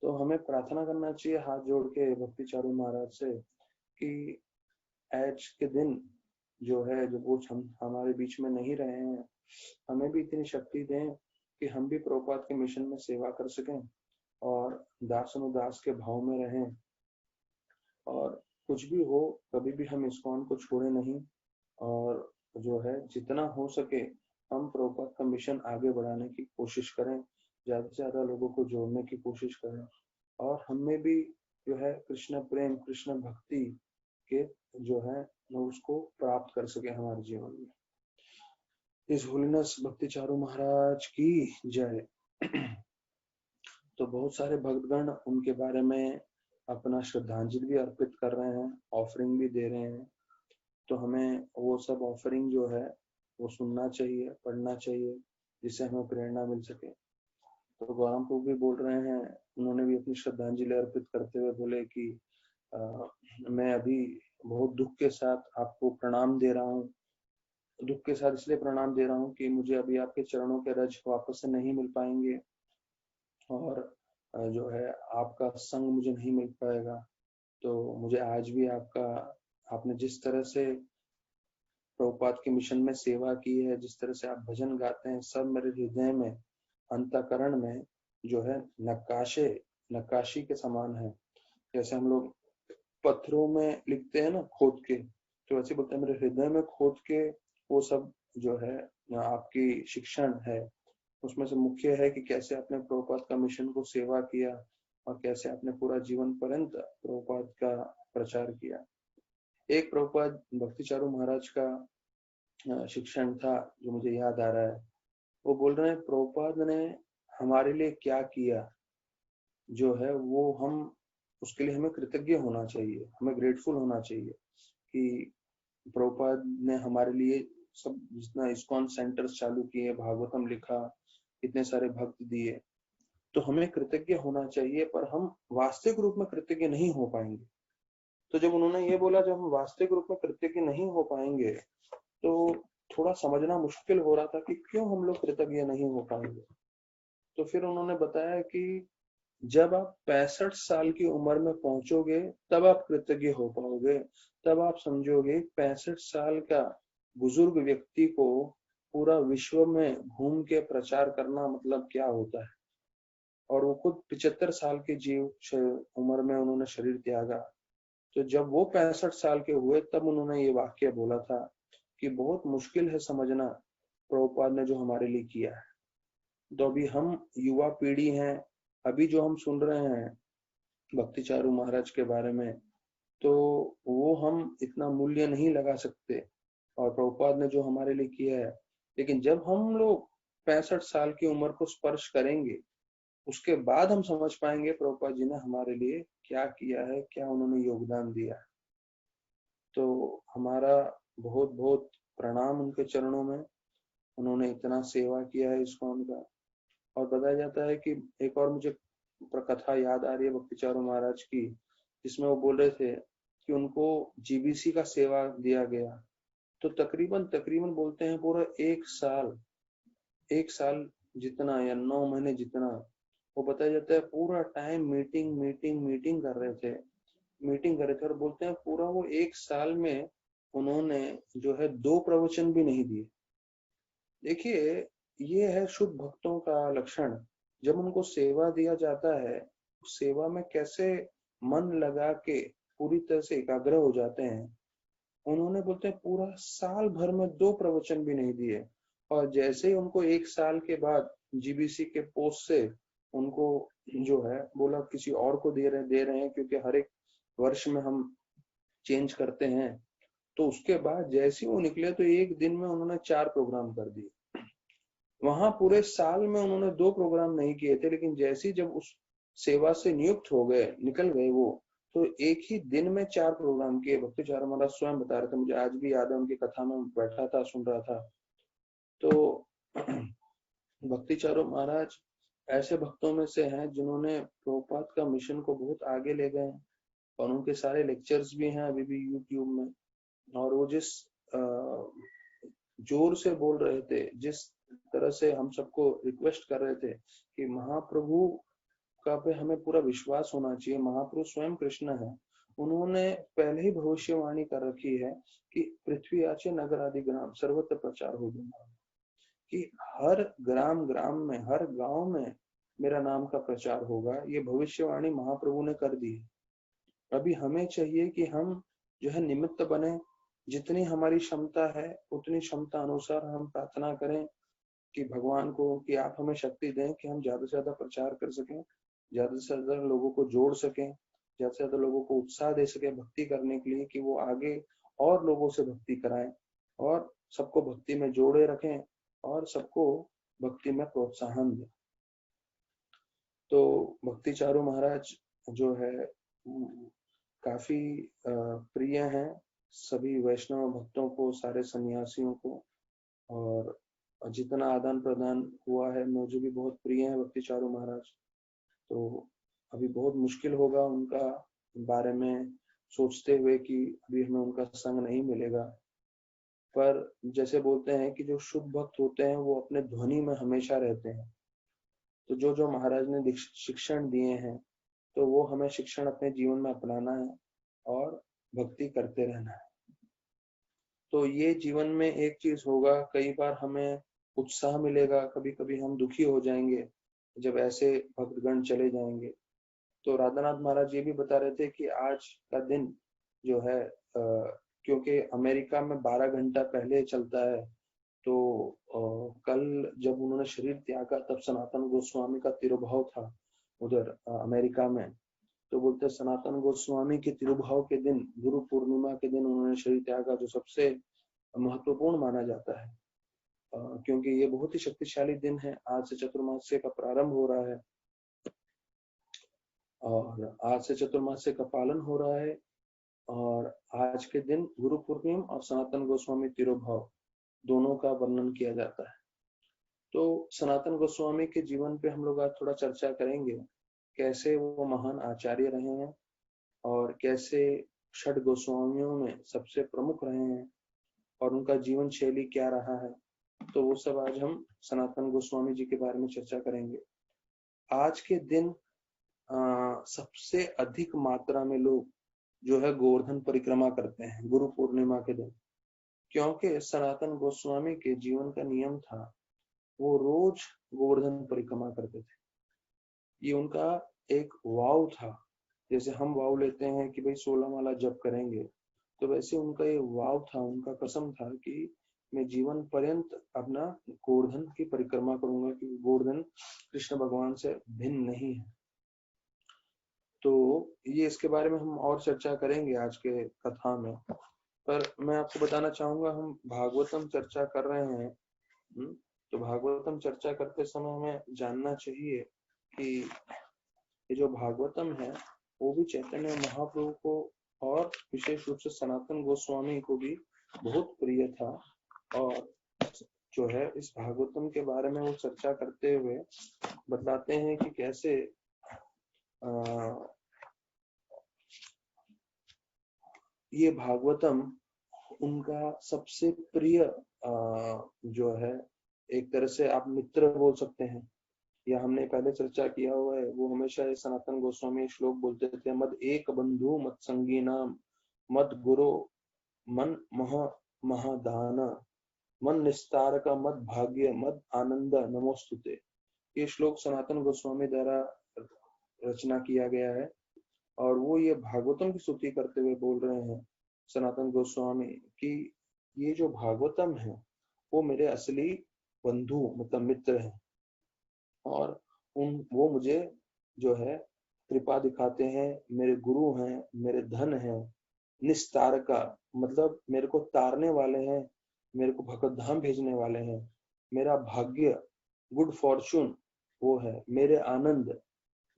तो हमें प्रार्थना करना चाहिए हाथ जोड़ के भक्ति चारू महाराज से कि आज के दिन जो है जो वो हम हमारे बीच में नहीं रहे हैं, हमें भी इतनी शक्ति दें कि हम भी प्रभुपाद के मिशन में सेवा कर सकें और दास अनुदास के भाव में रहें, और कुछ भी हो कभी भी हम इस्कॉन को छोड़े नहीं, और जो है जितना हो सके हम प्रभुपाद का मिशन आगे बढ़ाने की कोशिश करें, ज्यादा से ज्यादा लोगों को जोड़ने की कोशिश करें, और हमें भी जो है कृष्ण प्रेम, कृष्ण भक्ति के जो है उसको प्राप्त कर सके हमारे जीवन में। इस होलीनेस भक्ति चारू महाराज की जय। तो बहुत सारे भक्तगण उनके बारे में अपना श्रद्धांजलि भी अर्पित कर रहे हैं, ऑफरिंग भी दे रहे हैं। तो हमें वो सब ऑफरिंग जो है वो सुनना चाहिए, पढ़ना चाहिए, जिससे हमें प्रेरणा मिल सके। तो गौरम प्रभु भी बोल रहे हैं, उन्होंने भी अपनी श्रद्धांजलि अर्पित करते हुए बोले कि मैं अभी बहुत दुख के साथ आपको प्रणाम दे रहा हूँ। दुख के साथ इसलिए प्रणाम दे रहा हूँ कि मुझे अभी आपके चरणों के रज वापस से नहीं मिल पाएंगे, और जो है आपका संग मुझे नहीं मिल पाएगा। तो मुझे आज भी आपने जिस तरह से प्रभुपाद के मिशन में सेवा की है, जिस तरह से आप भजन गाते हैं, सब मेरे हृदय में, अंतःकरण में जो है नक्काशी के समान है। जैसे हम लोग पत्थरों में लिखते हैं ना खोद के, तो वैसे बोलते हैं मेरे हृदय में खोद के वो सब जो है आपकी शिक्षण है। उसमें से मुख्य है कि कैसे आपने प्रभुपाद का मिशन को सेवा किया और कैसे आपने पूरा जीवन पर्यंत प्रभुपाद का प्रचार किया। एक प्रभुपाद भक्ति चारू महाराज का शिक्षण था जो मुझे याद आ रहा है। वो बोल रहे हैं प्रभुपाद ने हमारे लिए क्या किया जो है वो हम उसके लिए हमें कृतज्ञ होना चाहिए, हमें ग्रेटफुल होना चाहिए कि प्रभुपाद ने हमारे लिए सब जितना इस्कॉन सेंटर्स चालू किए, भागवतम लिखा, इतने सारे भक्त दिए, तो हमें कृतज्ञ होना चाहिए, पर हम वास्तविक रूप में कृतज्ञ नहीं हो पाएंगे। तो जब उन्होंने ये बोला जब हम वास्तविक रूप में कृतज्ञ नहीं हो पाएंगे, तो थोड़ा समझना मुश्किल हो रहा था कि क्यों हम लोग कृतज्ञ नहीं हो पाएंगे। तो फिर उन्होंने बताया कि जब आप 65 साल की उम्र में पहुंचोगे तब आप कृतज्ञ हो पाओगे, तब आप समझोगे 65 साल का बुजुर्ग व्यक्ति को पूरा विश्व में घूम के प्रचार करना मतलब क्या होता है। और वो खुद 75 साल के उम्र में उन्होंने शरीर त्यागा। तो जब वो 65 साल के हुए तब उन्होंने ये वाक्य बोला था कि बहुत मुश्किल है समझना प्रभुपाद ने जो हमारे लिए किया है। तो अभी हम युवा पीढ़ी हैं, अभी जो हम सुन रहे हैं भक्ति चारू महाराज के बारे में, तो वो हम इतना मूल्य नहीं लगा सकते। और प्रभुपाद ने जो हमारे लिए किया है लेकिन जब हम लोग 65 साल की उम्र को स्पर्श करेंगे, उसके बाद हम समझ पाएंगे प्रभुपाद जी ने हमारे लिए क्या किया है, क्या उन्होंने योगदान दिया है। तो हमारा बहुत बहुत प्रणाम उनके चरणों में। उन्होंने इतना सेवा किया है इस्कॉन का। और बताया जाता है कि एक और मुझे कथा याद आ रही है भक्ति चारू महाराज की, जिसमें वो बोल रहे थे कि उनको जीबीसी का सेवा दिया गया। तो तकरीबन तकरीबन बोलते हैं पूरा एक साल जितना या 9 महीने जितना, वो बताया जाता है पूरा टाइम मीटिंग मीटिंग मीटिंग कर रहे थे। और बोलते हैं पूरा वो एक साल में उन्होंने जो है 2 प्रवचन भी नहीं दिए। देखिए, ये है शुद्ध भक्तों का लक्षण। जब उनको सेवा दिया जाता है, उस सेवा में कैसे मन लगा के पूरी तरह से एकाग्र हो जाते हैं। उन्होंने बोलते हैं पूरा साल भर में 2 प्रवचन भी नहीं दिए, और जैसे ही उनको एक साल के बाद जीबीसी के पोस्ट से उनको जो है बोला किसी और को दे रहे हैं, क्योंकि हर एक वर्ष में हम चेंज करते हैं। तो उसके बाद जैसे ही वो निकले तो एक दिन में उन्होंने 4 प्रोग्राम कर दिए। वहां पूरे साल में उन्होंने 2 प्रोग्राम नहीं किए थे, लेकिन जैसे ही जब उस सेवा से नियुक्त हो गए, निकल गए वो, तो एक ही दिन में 4 प्रोग्राम किए। भक्ति चारू महाराज स्वयं बता रहे थे, मुझे आज भी याद है, उनकी कथा में बैठा था, सुन रहा था। तो भक्ति चारू महाराज ऐसे भक्तों में से हैं जिन्होंने प्रभुपाद का मिशन को बहुत आगे ले गए, और उनके सारे लेक्चर्स भी हैं अभी भी यूट्यूब में। और वो जिस जोर से बोल रहे थे, जिस तरह से हम सबको रिक्वेस्ट कर रहे थे कि महाप्रभु का पे हमें पूरा विश्वास होना चाहिए, महाप्रभु स्वयं कृष्ण है। उन्होंने पहले ही भविष्यवाणी कर रखी है कि पृथ्वी आचे नगर आदि ग्राम सर्वत्र प्रचार हो गया, कि हर ग्राम ग्राम में, हर गांव में मेरा नाम का प्रचार होगा। ये भविष्यवाणी महाप्रभु ने कर दी है। अभी हमें चाहिए कि हम जो है निमित्त बने, जितनी हमारी क्षमता है उतनी क्षमता अनुसार हम प्रार्थना करें कि भगवान को कि आप हमें शक्ति दें कि हम ज्यादा से ज्यादा प्रचार कर सकें, ज्यादा से ज्यादा लोगों को जोड़ सकें, ज्यादा से ज्यादा लोगों को उत्साह दे सके भक्ति करने के लिए, कि वो आगे और लोगों से भक्ति कराएं और सबको भक्ति में जोड़े रखें और सबको भक्ति में प्रोत्साहन दें। तो भक्ति चारू महाराज जो है काफी प्रिय हैं सभी वैष्णव भक्तों को, सारे सन्यासियों को, और जितना आदान प्रदान हुआ है मुझे भी बहुत प्रिय है भक्ति चारू महाराज। तो अभी बहुत मुश्किल होगा उनका बारे में सोचते हुए कि अभी हमें उनका संग नहीं मिलेगा, पर जैसे बोलते हैं कि जो शुद्ध भक्त होते हैं वो अपने ध्वनि में हमेशा रहते हैं। तो जो जो महाराज ने शिक्षण दिए हैं, तो वो हमें शिक्षण अपने जीवन में अपनाना है और भक्ति करते रहना है। तो ये जीवन में एक चीज होगा, कई बार हमें उत्साह मिलेगा, कभी कभी हम दुखी हो जाएंगे जब ऐसे भक्तगण चले जाएंगे। तो राधानाथ महाराज ये भी बता रहे थे कि आज का दिन जो है क्योंकि अमेरिका में 12 घंटा पहले चलता है, तो कल जब उन्होंने शरीर त्यागा तब सनातन गोस्वामी का तिरुभाव था उधर अमेरिका में। तो बोलते सनातन गोस्वामी के तिरुभाव के दिन, गुरु पूर्णिमा के दिन उन्होंने शरीर त्यागा, जो सबसे महत्वपूर्ण माना जाता है, क्योंकि ये बहुत ही शक्तिशाली दिन है। आज से चतुर्मास्य का प्रारंभ हो रहा है और आज से चतुर्मास्य का पालन हो रहा है, और आज के दिन गुरु पूर्णिमा और सनातन गोस्वामी तिरुभाव दोनों का वर्णन किया जाता है। तो सनातन गोस्वामी के जीवन पे हम लोग आज थोड़ा चर्चा करेंगे, कैसे वो महान आचार्य रहे हैं और कैसे षड गोस्वामियों में सबसे प्रमुख रहे हैं और उनका जीवन शैली क्या रहा है। तो वो सब आज हम सनातन गोस्वामी जी के बारे में चर्चा करेंगे। आज के दिन सबसे अधिक मात्रा में लोग जो है गोवर्धन परिक्रमा करते हैं गुरु पूर्णिमा के दिन, क्योंकि सनातन गोस्वामी के जीवन का नियम था, वो रोज गोवर्धन परिक्रमा करते थे। ये उनका एक वाव था। जैसे हम वाव लेते हैं कि भाई 16 माला जप करेंगे, तो वैसे उनका ये वाव था, उनका कसम था कि मैं जीवन पर्यंत अपना गोवर्धन की परिक्रमा करूंगा, कि गोवर्धन कृष्ण भगवान से भिन्न नहीं है। तो ये इसके बारे में हम और चर्चा करेंगे आज के कथा में, पर मैं आपको बताना चाहूंगा हम भागवतम चर्चा कर रहे हैं तो भागवतम चर्चा करते समय हमें जानना चाहिए कि ये जो भागवतम है वो भी चैतन्य महाप्रभु को और विशेष रूप से सनातन गोस्वामी को भी बहुत प्रिय था। और जो है इस भागवतम के बारे में वो चर्चा करते हुए बताते हैं कि कैसे ये भागवतम उनका सबसे प्रिय जो है, एक तरह से आप मित्र बोल सकते हैं, या हमने पहले चर्चा किया हुआ है, वो हमेशा ये सनातन गोस्वामी श्लोक बोलते थे, मद एक बंधु मत संगी नाम मद गुरु मन महादान मन निस्तार का मद भाग्य मद आनंद नमोस्तुते। ये श्लोक सनातन गोस्वामी द्वारा रचना किया गया है और वो ये भागवतम की स्तुति करते हुए बोल रहे हैं सनातन गोस्वामी कि ये जो भागवतम है वो मेरे असली बंधु मतलब मित्र हैं और वो मुझे जो है कृपा दिखाते हैं, मेरे गुरु हैं, मेरे धन हैं, निस्तार का मतलब मेरे को तारने वाले हैं, मेरे को भगवत धाम भेजने वाले हैं, मेरा भाग्य गुड फॉर्चून वो है, मेरे आनंद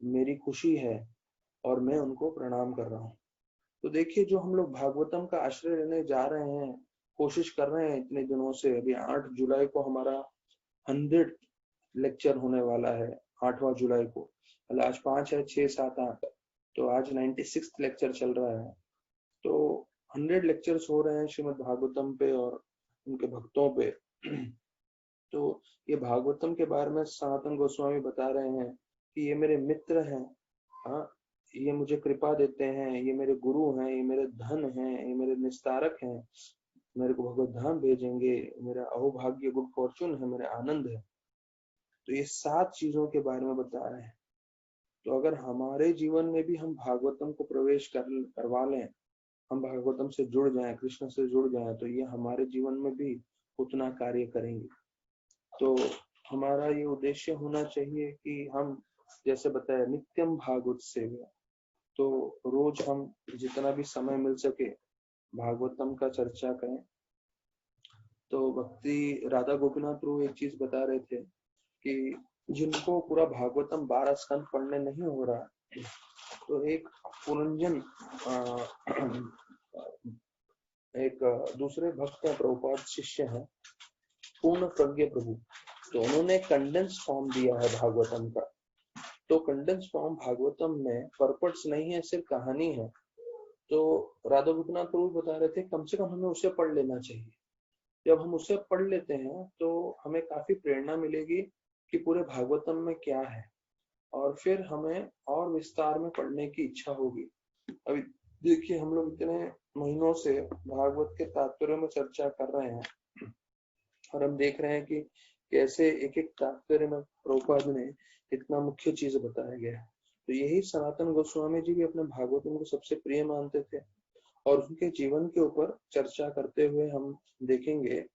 मेरी खुशी है और मैं उनको प्रणाम कर रहा हूँ। तो देखिए जो हम लोग भागवतम का आश्रय लेने जा रहे हैं, कोशिश कर रहे हैं इतने दिनों से, अभी 8 जुलाई को हमारा 100 लेक्चर होने वाला है, 8वां जुलाई को, आज 5 है, 6, 7, 8, तो आज 96 लेक्चर चल रहा है। तो 100 लेक्चर्स हो रहे हैं श्रीमद् भागवतम पे और उनके भक्तों पे। तो ये भागवतम के बारे में सनातन गोस्वामी बता रहे हैं कि ये मेरे मित्र हैं, हाँ, ये मुझे कृपा देते हैं, ये मेरे गुरु हैं, ये मेरे धन हैं, ये मेरे निस्तारक हैं, मेरे को भगवत धाम भेजेंगे, मेरा अहोभाग्य गुड फॉर्चून है, मेरा आनंद है। तो ये 7 चीजों के बारे में बता रहे हैं। तो अगर हमारे जीवन में भी हम भागवतम को प्रवेश करवा लें, हम भागवतम से जुड़ जाएं, कृष्ण से जुड़ जाएं, तो ये हमारे जीवन में भी उतना कार्य करेंगे। तो हमारा ये उद्देश्य होना चाहिए कि हम जैसे बताया नित्यम भागवत सेवा, तो रोज हम जितना भी समय मिल सके भागवतम का चर्चा करें। तो भक्ति राधा गोपीनाथ प्रभु एक चीज बता रहे थे कि जिनको पूरा भागवतम 12 स्कंद पढ़ने नहीं हो रहा, तो एक पुरंजन एक दूसरे भक्त है, प्रभुपाद शिष्य है, पूर्ण प्रज्ञ प्रभु, तो उन्होंने कंडेंस फॉर्म दिया है भागवतम का। तो कंडेंस फॉर्म भागवतम में परपट्स नहीं है, सिर्फ कहानी है। तो राधा गोपीनाथ प्रभु बता रहे थे कम से कम हमें उसे पढ़ लेना चाहिए। जब हम उसे पढ़ लेते हैं तो हमें काफी प्रेरणा मिलेगी कि पूरे भागवतम में क्या है, और फिर हमें और विस्तार में पढ़ने की इच्छा होगी। अभी देखिए हम लोग इतने महीनों से भागवत के तात्पर्य में चर्चा कर रहे हैं और हम देख रहे हैं कि कैसे एक एक तात्पर्य में प्रभुपाद ने इतना मुख्य चीज बताया गया है। तो यही सनातन गोस्वामी जी भी अपने भागवतम को सबसे प्रिय मानते थे और उनके जीवन के ऊपर चर्चा करते हुए हम देखेंगे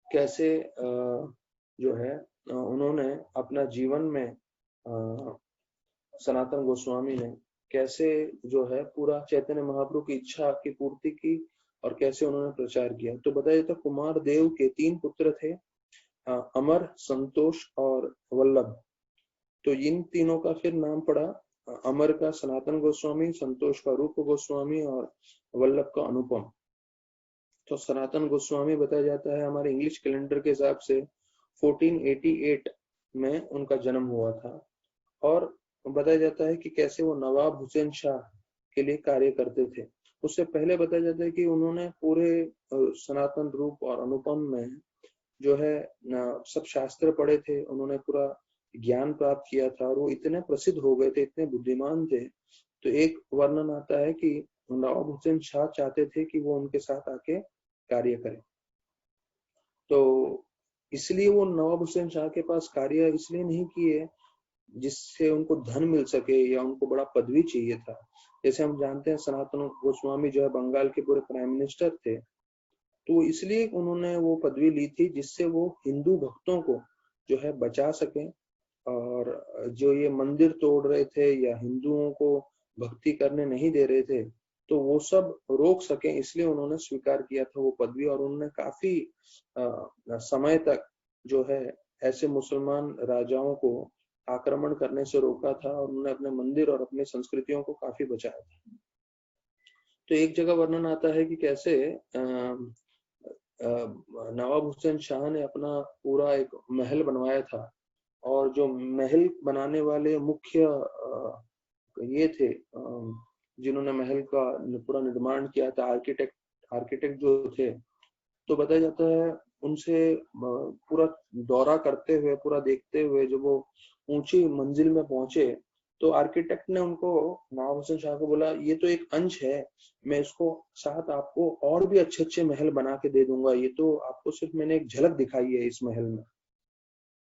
कैसे जो है उन्होंने अपना जीवन में सनातन गोस्वामी ने कैसे जो है पूरा चैतन्य महाप्रभु की इच्छा की पूर्ति की और कैसे उन्होंने प्रचार किया। तो बताया जाता कुमार देव के 3 पुत्र थे, अमर, संतोष और वल्लभ। तो इन तीनों का फिर नाम पड़ा, अमर का सनातन गोस्वामी, संतोष का रूप गोस्वामी और वल्लभ का अनुपम। तो सनातन गोस्वामी बताया जाता है हमारे इंग्लिश कैलेंडर के हिसाब से 1488 में उनका जन्म हुआ था और बताया जाता है कि कैसे वो नवाब हुसैन शाह के लिए कार्य करते थे। उससे पहले बताया जाता है कि उन्होंने पूरे सनातन रूप और अनुपम में जो है सब शास्त्र पढ़े थे, उन्होंने पूरा ज्ञान प्राप्त किया था और वो इतने प्रसिद्ध हो गए थे, इतने बुद्धिमान थे। तो एक वर्णन आता है कि नवाब हुसैन शाह चाहते थे कि वो उनके साथ आके कार्य करें, तो इसलिए वो नवाब हुसैन शाह के पास कार्य इसलिए नहीं किए जिससे उनको धन मिल सके या उनको बड़ा पदवी चाहिए था। जैसे हम जानते हैं सनातन गोस्वामी जो है बंगाल के पूरे प्राइम मिनिस्टर थे, तो इसलिए उन्होंने वो पदवी ली थी जिससे वो हिंदू भक्तों को जो है बचा सके, और जो ये मंदिर तोड़ रहे थे या हिंदुओं को भक्ति करने नहीं दे रहे थे, तो वो सब रोक सके इसलिए उन्होंने स्वीकार किया था वो पदवी, और उन्होंने काफी समय तक जो है ऐसे मुसलमान राजाओं को आक्रमण करने से रोका था, और उन्होंने अपने मंदिर और अपनी संस्कृतियों को काफी बचाया था। तो एक जगह वर्णन आता है कि कैसे नवाब हुसैन शाह ने अपना पूरा एक महल बनवाया था, और जो महल बनाने वाले मुख्य ये थे जिन्होंने महल का पूरा निर्माण किया था, आर्किटेक्ट जो थे, तो बताया जाता है उनसे पूरा दौरा करते हुए, पूरा देखते हुए जब वो ऊंची मंजिल में पहुंचे, तो आर्किटेक्ट ने उनको, नवाब हुसैन शाह को बोला, ये तो एक अंश है, मैं इसको साथ आपको और भी अच्छे अच्छे महल बना के दे दूंगा, ये तो आपको सिर्फ मैंने एक झलक दिखाई है इस महल में।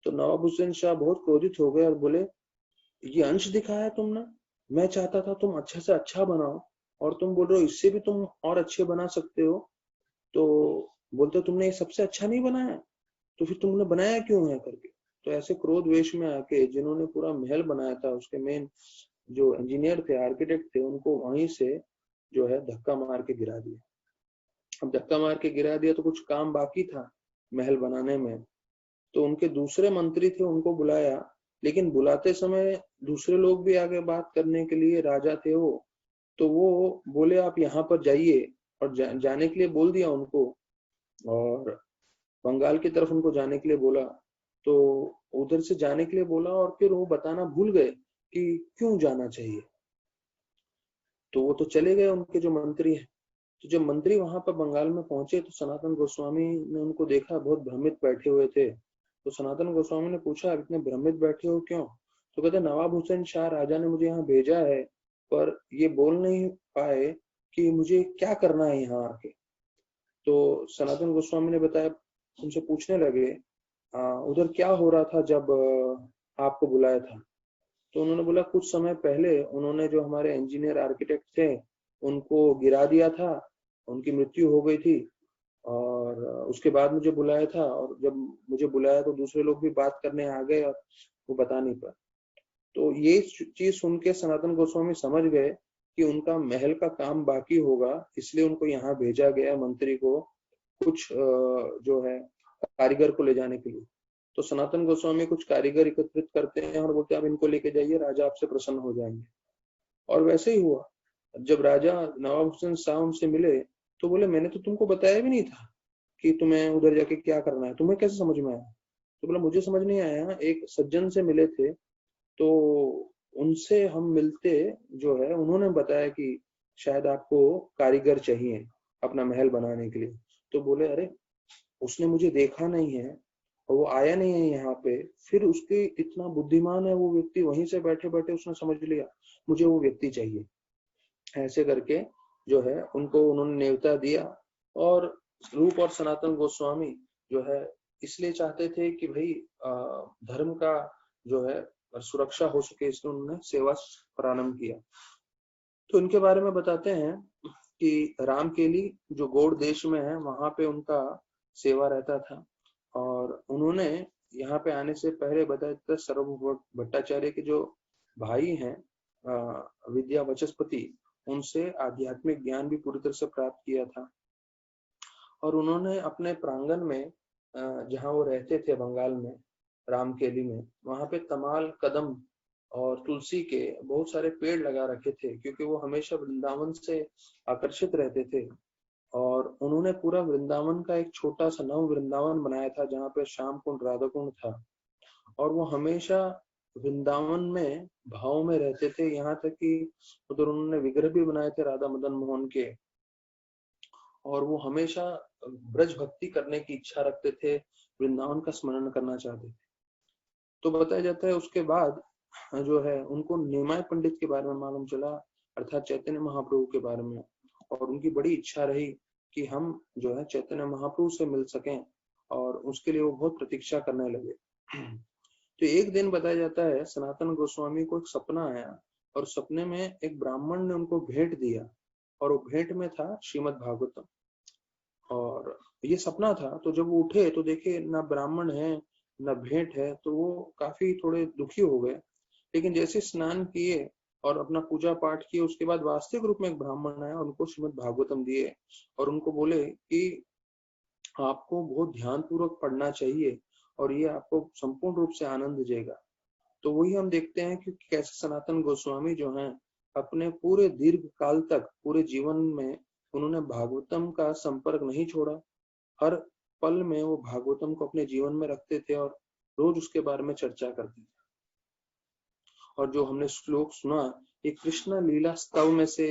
तो नवाब हुसैन शाह बहुत क्रोधित हो गए और बोले, ये अंश दिखाया तुमने, मैं चाहता था तुम अच्छे से अच्छा बनाओ, और तुम बोल रहे हो इससे भी तुम और अच्छे बना सकते हो। तो बोलते तुमने ये सबसे अच्छा नहीं बनाया, तो फिर तुमने बनाया क्यों है करके। तो ऐसे क्रोध वेश में आके जिन्होंने पूरा महल बनाया था, उसके मेन जो इंजीनियर थे, आर्किटेक्ट थे, उनको वहीं से जो है धक्का मार के गिरा दिया। अब धक्का मार के गिरा दिया तो कुछ काम बाकी था महल बनाने में, तो उनके दूसरे मंत्री थे, उनको बुलाया, लेकिन बुलाते समय दूसरे लोग भी आगे बात करने के लिए, राजा थे वो, तो वो बोले आप यहाँ पर जाइए, और जाने के लिए बोल दिया उनको, और बंगाल की तरफ उनको जाने के लिए बोला, तो उधर से जाने के लिए बोला, और फिर वो बताना भूल गए कि क्यों जाना चाहिए। तो वो तो चले गए उनके जो मंत्री है। तो जब मंत्री वहां पर बंगाल में पहुंचे तो सनातन गोस्वामी ने उनको देखा, बहुत भ्रमित बैठे हुए थे। तो सनातन गोस्वामी ने पूछा, इतने भ्रमित बैठे हो क्यों? तो कहते, नवाब हुसैन शाह राजा ने मुझे यहाँ भेजा है, पर ये बोल नहीं पाए कि मुझे क्या करना है यहाँ आके। तो सनातन गोस्वामी ने बताया, उनसे पूछने लगे, उधर क्या हो रहा था जब आपको बुलाया था? तो उन्होंने बोला, कुछ समय पहले उन्होंने जो हमारे इंजीनियर आर्किटेक्ट थे उनको गिरा दिया था, उनकी मृत्यु हो गई थी, और उसके बाद मुझे बुलाया था, और जब मुझे बुलाया तो दूसरे लोग भी बात करने आ गए और वो बता नहीं पाए। तो ये चीज सुन के सनातन गोस्वामी समझ गए कि उनका महल का काम बाकी होगा, इसलिए उनको यहाँ भेजा गया मंत्री को, कुछ जो है कारीगर को ले जाने के लिए। तो सनातन गोस्वामी कुछ कारीगर एकत्रित करते हैं और बोलते हैं, आप इनको लेके जाइए, राजा आपसे प्रसन्न हो जाएंगे। और वैसे ही हुआ। जब राजा नवाब हुसैन शाह उनसे मिले तो बोले, मैंने तो तुमको बताया भी नहीं था कि तुम्हें उधर जाके क्या करना है, तुम्हें कैसे समझ में आया? तो बोला, मुझे समझ नहीं आया, एक सज्जन से मिले थे, तो उनसे हम मिलते जो है, उन्होंने बताया कि शायद आपको कारीगर चाहिए अपना महल बनाने के लिए। तो बोले, अरे उसने मुझे देखा नहीं है और वो आया नहीं है यहाँ पे, फिर उसके इतना बुद्धिमान है वो व्यक्ति, वहीं से बैठे बैठे उसने समझ लिया मुझे वो व्यक्ति चाहिए। ऐसे करके जो है उनको उन्होंने न्योता दिया। और रूप और सनातन गोस्वामी जो है इसलिए चाहते थे कि भाई धर्म का जो है सुरक्षा हो सके, इसलिए उन्होंने सेवा प्रारंभ किया। तो इनके बारे में बताते हैं कि रामकेली जो गौड़ देश में है, वहां पे उनका सेवा रहता था, और उन्होंने यहाँ पे आने से पहले बताया था सर्वभूम भट्टाचार्य के जो भाई हैं विद्या वचस्पति, उनसे आध्यात्मिक ज्ञान भी पूरी तरह से प्राप्त किया था। और उन्होंने अपने प्रांगण में जहाँ वो रहते थे बंगाल में, रामकेली में, वहां पे तमाल, कदम और तुलसी के बहुत सारे पेड़ लगा रखे थे, क्योंकि वो हमेशा वृंदावन से आकर्षित रहते थे। और उन्होंने पूरा वृंदावन का एक छोटा सा नव वृंदावन बनाया था, जहाँ पे श्याम कुंड, राधा कुंड था, और वो हमेशा वृंदावन में भाव में रहते थे। यहाँ तक कि उधर उन्होंने विग्रह भी बनाए थे राधा मदन मोहन के, और वो हमेशा ब्रज भक्ति करने की इच्छा रखते थे, वृंदावन का स्मरण करना चाहते थे। तो बताया जाता है उसके बाद जो है उनको निमाय पंडित के बारे में मालूम चला, अर्थात चैतन्य महाप्रभु के बारे में, और उनकी बड़ी इच्छा रही कि हम जो है चैतन्य महाप्रभु से मिल सकें, और उसके लिए वो बहुत प्रतीक्षा करने लगे। तो एक दिन बताया जाता है सनातन गोस्वामी को एक सपना आया, और सपने में एक ब्राह्मण ने उनको भेंट दिया, और वो भेंट में था श्रीमद् भागवतम। और ये सपना था, तो जब वो उठे तो देखे ना ब्राह्मण है ना भेंट है, तो वो काफी थोड़े दुखी हो गए। लेकिन जैसे स्नान किए और अपना पूजा पाठ किए। उसके बाद वास्तविक रूप में एक ब्राह्मण आया, उनको श्रीमद् भागवतम दिए और उनको बोले कि आपको बहुत ध्यान पूर्वक पढ़ना चाहिए और ये आपको संपूर्ण रूप से आनंद देगा। तो वही हम देखते हैं कि कैसे सनातन गोस्वामी जो हैं अपने पूरे दीर्घ काल तक, पूरे जीवन में उन्होंने भागवतम का संपर्क नहीं छोड़ा। हर पल में वो भागवतम को अपने जीवन में रखते थे और रोज उसके बारे में चर्चा करते थे। और जो हमने श्लोक सुना, ये कृष्ण लीला स्तव में से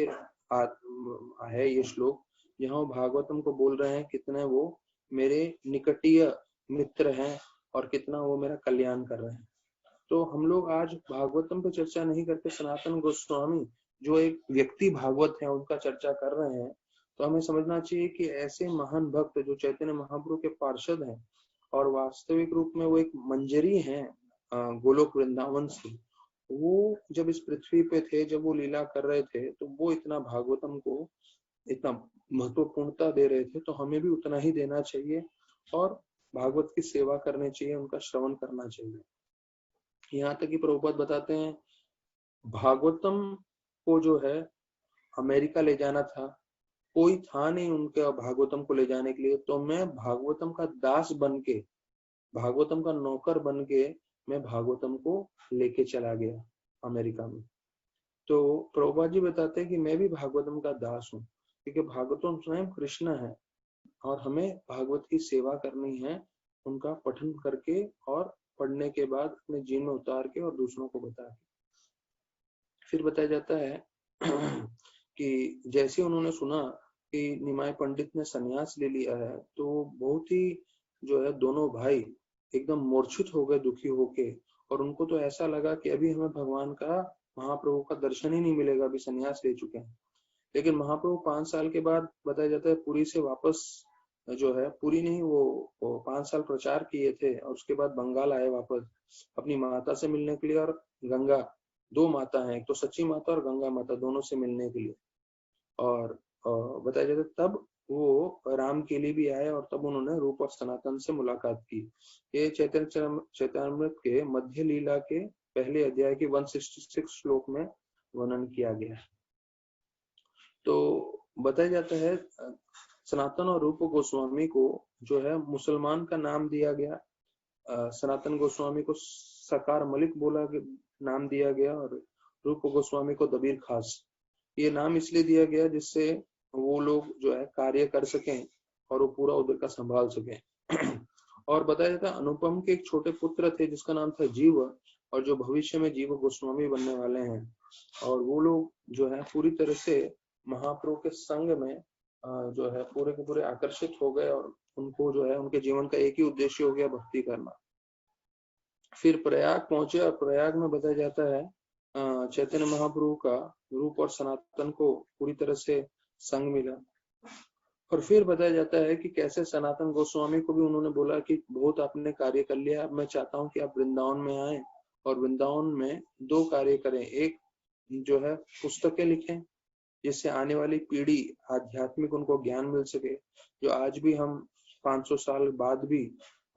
है ये श्लोक, जहाँ भागवतम को बोल रहे हैं कितने वो मेरे निकटीय मित्र हैं और कितना वो मेरा कल्याण कर रहे हैं। तो हम लोग आज भागवतम पे चर्चा नहीं करते, सनातन गोस्वामी जो एक व्यक्ति भागवत है उनका चर्चा कर रहे हैं। तो हमें समझना चाहिए कि ऐसे महान भक्त जो चैतन्य महाप्रभु के पार्षद हैं और वास्तविक रूप में वो एक मंजरी हैं गोलोक वृंदावन से, वो जब इस पृथ्वी पे थे, जब वो लीला कर रहे थे, तो वो इतना भागवतम को इतना महत्वपूर्णता दे रहे थे, तो हमें भी उतना ही देना चाहिए और भागवत की सेवा करनी चाहिए, उनका श्रवण करना चाहिए। यहाँ तक कि प्रभुपाद बताते हैं भागवतम को जो है अमेरिका ले जाना था, कोई था नहीं उनके भागवतम को ले जाने के लिए, तो मैं भागवतम का दास बन के, भागवतम का नौकर बन के मैं भागवतम को लेके चला गया अमेरिका में। तो प्रभुपाद जी बताते हैं कि मैं भी भागवतम का दास हूँ, क्योंकि भागवतम स्वयं कृष्ण है और हमें भागवत की सेवा करनी है, उनका पठन करके और पढ़ने के बाद अपने जीवन में उतार के और दूसरों को बता के। फिर बताया जाता है कि जैसे उन्होंने सुना कि निमाय पंडित ने सन्यास ले लिया है, तो बहुत ही जो है दोनों भाई एकदम मूर्छित हो गए, दुखी होके, और उनको तो ऐसा लगा कि अभी हमें भगवान का, महाप्रभु का दर्शन ही नहीं मिलेगा, अभी सन्यास ले चुके हैं। लेकिन महाप्रभु 5 साल के बाद बताया जाता है पुरी से वापस जो है, पुरी नहीं, वो 5 साल प्रचार किए थे और उसके बाद बंगाल आए वापस अपनी माता से मिलने के लिए। और गंगा, 2 माता हैं, एक तो सच्ची माता और गंगा माता, दोनों से मिलने के लिए। और बताया जाता है तब वो राम के लिए भी आए और तब उन्होंने रूप और सनातन से मुलाकात की। ये चैतन्यामृत के मध्य लीला के पहले अध्याय के 166 श्लोक में वर्णन किया गया है। तो बताया जाता है सनातन और रूप गोस्वामी को जो है मुसलमान का नाम दिया गया। सनातन गोस्वामी को सकार मलिक बोला नाम दिया गया और रूप गोस्वामी को दबीर खास। ये नाम इसलिए दिया गया जिससे वो लोग जो है कार्य कर सकें और वो पूरा उधर का संभाल सकें। और बताया जाता है अनुपम के एक छोटे पुत्र थे जिसका नाम था जीव, और जो भविष्य में जीव गोस्वामी बनने वाले हैं। और वो लोग जो है पूरी तरह से महाप्रभु के संग में जो है पूरे के पूरे आकर्षित हो गए और उनको जो है उनके जीवन का एक ही उद्देश्य हो गया, भक्ति करना। फिर प्रयाग पहुंचे और प्रयाग में बताया जाता है चैतन्य महाप्रभु का रूप और सनातन को पूरी तरह से संग मिला। और फिर बताया जाता है कि कैसे सनातन गोस्वामी को भी उन्होंने बोला कि बहुत आपने कार्य कर लिया, अब मैं चाहता हूं कि आप वृंदावन में आए और वृंदावन में 2 कार्य करें। एक जो है पुस्तकें लिखें जिससे आने वाली पीढ़ी आध्यात्मिक उनको ज्ञान मिल सके, जो आज भी हम 500 साल बाद भी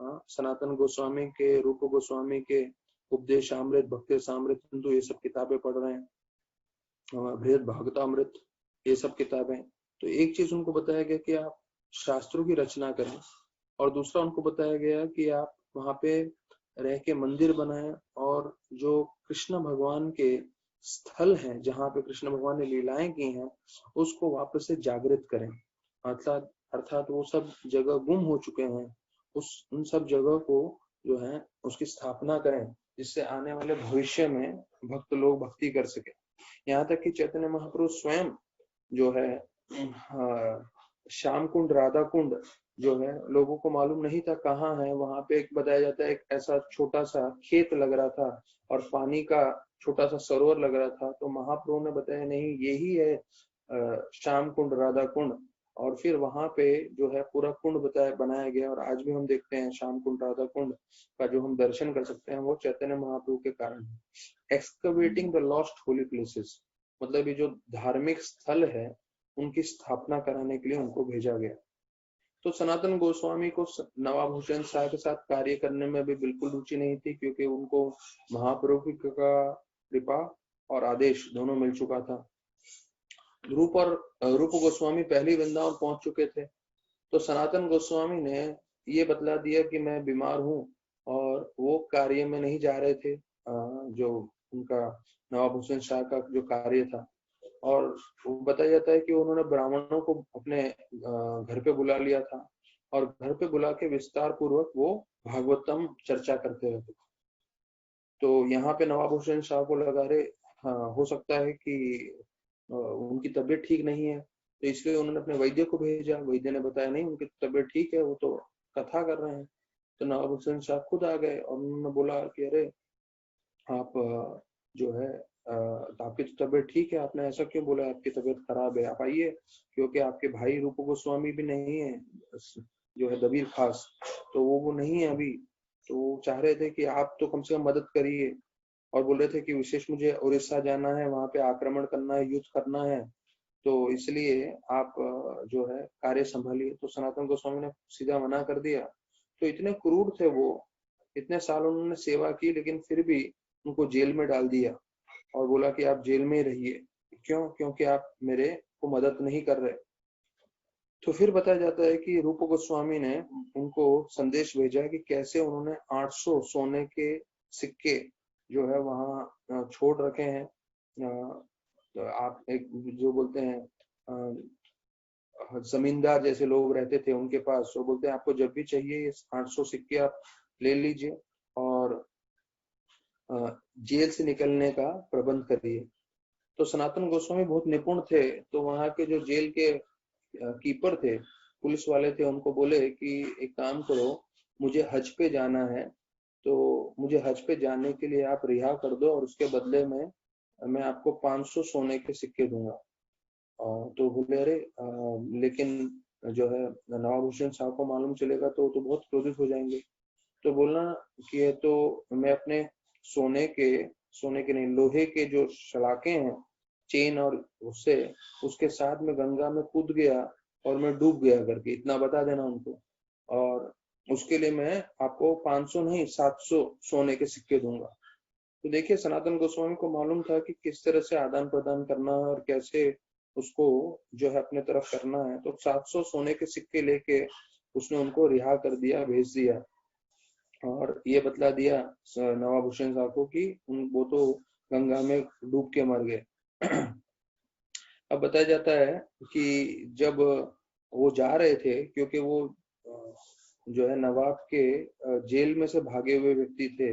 सनातन गोस्वामी के, रूप गोस्वामी के उपदेश अमृत, भक्ति सामृत, ये सब किताबें पढ़ रहे हैं, बृहद भागवतामृत, ये सब किताबें। तो एक चीज उनको बताया गया कि आप शास्त्रों की रचना करें, और दूसरा उनको बताया गया कि आप वहां पे रह के मंदिर बनाएं और जो कृष्ण भगवान के स्थल हैं, जहाँ पे कृष्ण भगवान ने लीलाएं की हैं, उसको वापस से जागृत करें। अर्थात वो सब जगह गुम हो चुके हैं, उन सब जगह को जो है उसकी स्थापना करें, जिससे आने वाले भविष्य में भक्त लोग भक्ति कर सके। यहाँ तक कि चैतन्य महाप्रभु स्वयं जो है श्याम कुंड, राधा कुंड जो है लोगों को मालूम नहीं था कहाँ है। वहां पे एक बताया जाता है एक ऐसा छोटा सा खेत लग रहा था और पानी का छोटा सा सरोवर लग रहा था, तो महाप्रभु ने बताया नहीं, यही है श्याम कुंड, राधा कुंड। और फिर वहां पे जो है पूरा कुंड बनाया गया, और आज भी हम देखते हैं श्याम कुंड, राधा कुंड का जो हम दर्शन कर सकते हैं, वो चैतन्य महाप्रभु के कारण। Excavating the lost Holi places, मतलब ये जो धार्मिक स्थल है उनकी स्थापना कराने के लिए उनको भेजा गया। तो सनातन गोस्वामी को नवाभूषण शाह के साथ कार्य करने में भी बिल्कुल रुचि नहीं थी, क्योंकि उनको महाप्रभु की कृपा और आदेश दोनों मिल चुका था। रूप गोस्वामी पहले वृंदावन पहुंच चुके थे, तो सनातन गोस्वामी ने ये बतला दिया कि मैं बीमार हूँ और वो कार्य में नहीं जा रहे थे, जो उनका नवाब हुसैन शाह का जो कार्य था। और वो बताया जाता है कि उन्होंने ब्राह्मणों को अपने घर पे बुला लिया था और घर पे बुला के विस्तार पूर्वक वो भागवतम चर्चा करते रहते थे। तो यहाँ पे नवाब हुसैन शाह को लगा रहे, हाँ हो सकता है कि उनकी तबीयत ठीक नहीं है, तो इसलिए उन्होंने अपने वैद्य को भेजा। वैद्य ने बताया नहीं, उनकी तबीयत ठीक है, वो तो कथा कर रहे हैं। तो नवाब हुसैन शाह खुद आ गए और उन्होंने बोला कि अरे आप जो है तो आपकी तो तबीयत ठीक है, आपने ऐसा क्यों बोला, आपकी तबीयत खराब है, आप आइए। क्योंकि आपके भाई रूप गोस्वामी भी नहीं है, जो है दबीर खास, तो वो नहीं है अभी। तो वो चाह रहे थे कि आप तो कम से कम मदद करिए, और बोल रहे थे कि विशेष मुझे उड़ीसा जाना है, वहां पे आक्रमण करना है, युद्ध करना है, तो इसलिए आप जो है कार्य संभालिए। तो सनातन गोस्वामी ने सीधा मना कर दिया। तो इतने क्रूर थे वो, इतने साल उन्होंने सेवा की, लेकिन फिर भी उनको जेल में डाल दिया और बोला कि आप जेल में ही रहिए। क्यों? क्योंकि आप मेरे को मदद नहीं कर रहे। तो फिर बताया जाता है कि रूप गोस्वामी ने उनको संदेश भेजा कि कैसे उन्होंने 800 सोने के सिक्के जो है वहां छोड़ रखे हैं। तो आप एक जो बोलते हैं जमींदार जैसे लोग रहते थे उनके पास, वो बोलते हैं आपको जब भी चाहिए ये 800 सिक्के आप ले लीजिए और जेल से निकलने का प्रबंध करिए। तो सनातन गोस्वामी बहुत निपुण थे, तो वहां के जो जेल के कीपर थे, पुलिस वाले थे, उनको बोले कि एक काम करो, मुझे हज पे जाना है, तो मुझे हज पे जाने के लिए आप रिहा कर दो और उसके बदले में मैं आपको 500 सोने के सिक्के दूंगा। तो बोले अरे लेकिन जो है नवाब हुसैन साहब को मालूम चलेगा तो बहुत क्रोधित हो जाएंगे। तो बोलना कि ये तो मैं अपने सोने के नहीं, लोहे के जो सलाखे हैं, चेन, और उससे उसके साथ में गंगा में कूद गया और मैं डूब गया करके इतना बता देना उनको, और उसके लिए मैं आपको 500 नहीं 700 सोने के सिक्के दूंगा। तो देखिए सनातन गोस्वामी को मालूम था कि किस तरह से आदान प्रदान करना है और कैसे उसको जो है अपने तरफ करना है। तो 700 सोने के सिक्के लेके उसने उनको रिहा कर दिया, भेज दिया, और ये बतला दिया नवाब हुसैन साहब को कि वो तो गंगा में डूब के मर गए। अब बताया जाता है कि जब वो जा रहे थे, क्योंकि वो जो है नवाब के जेल में से भागे हुए व्यक्ति थे,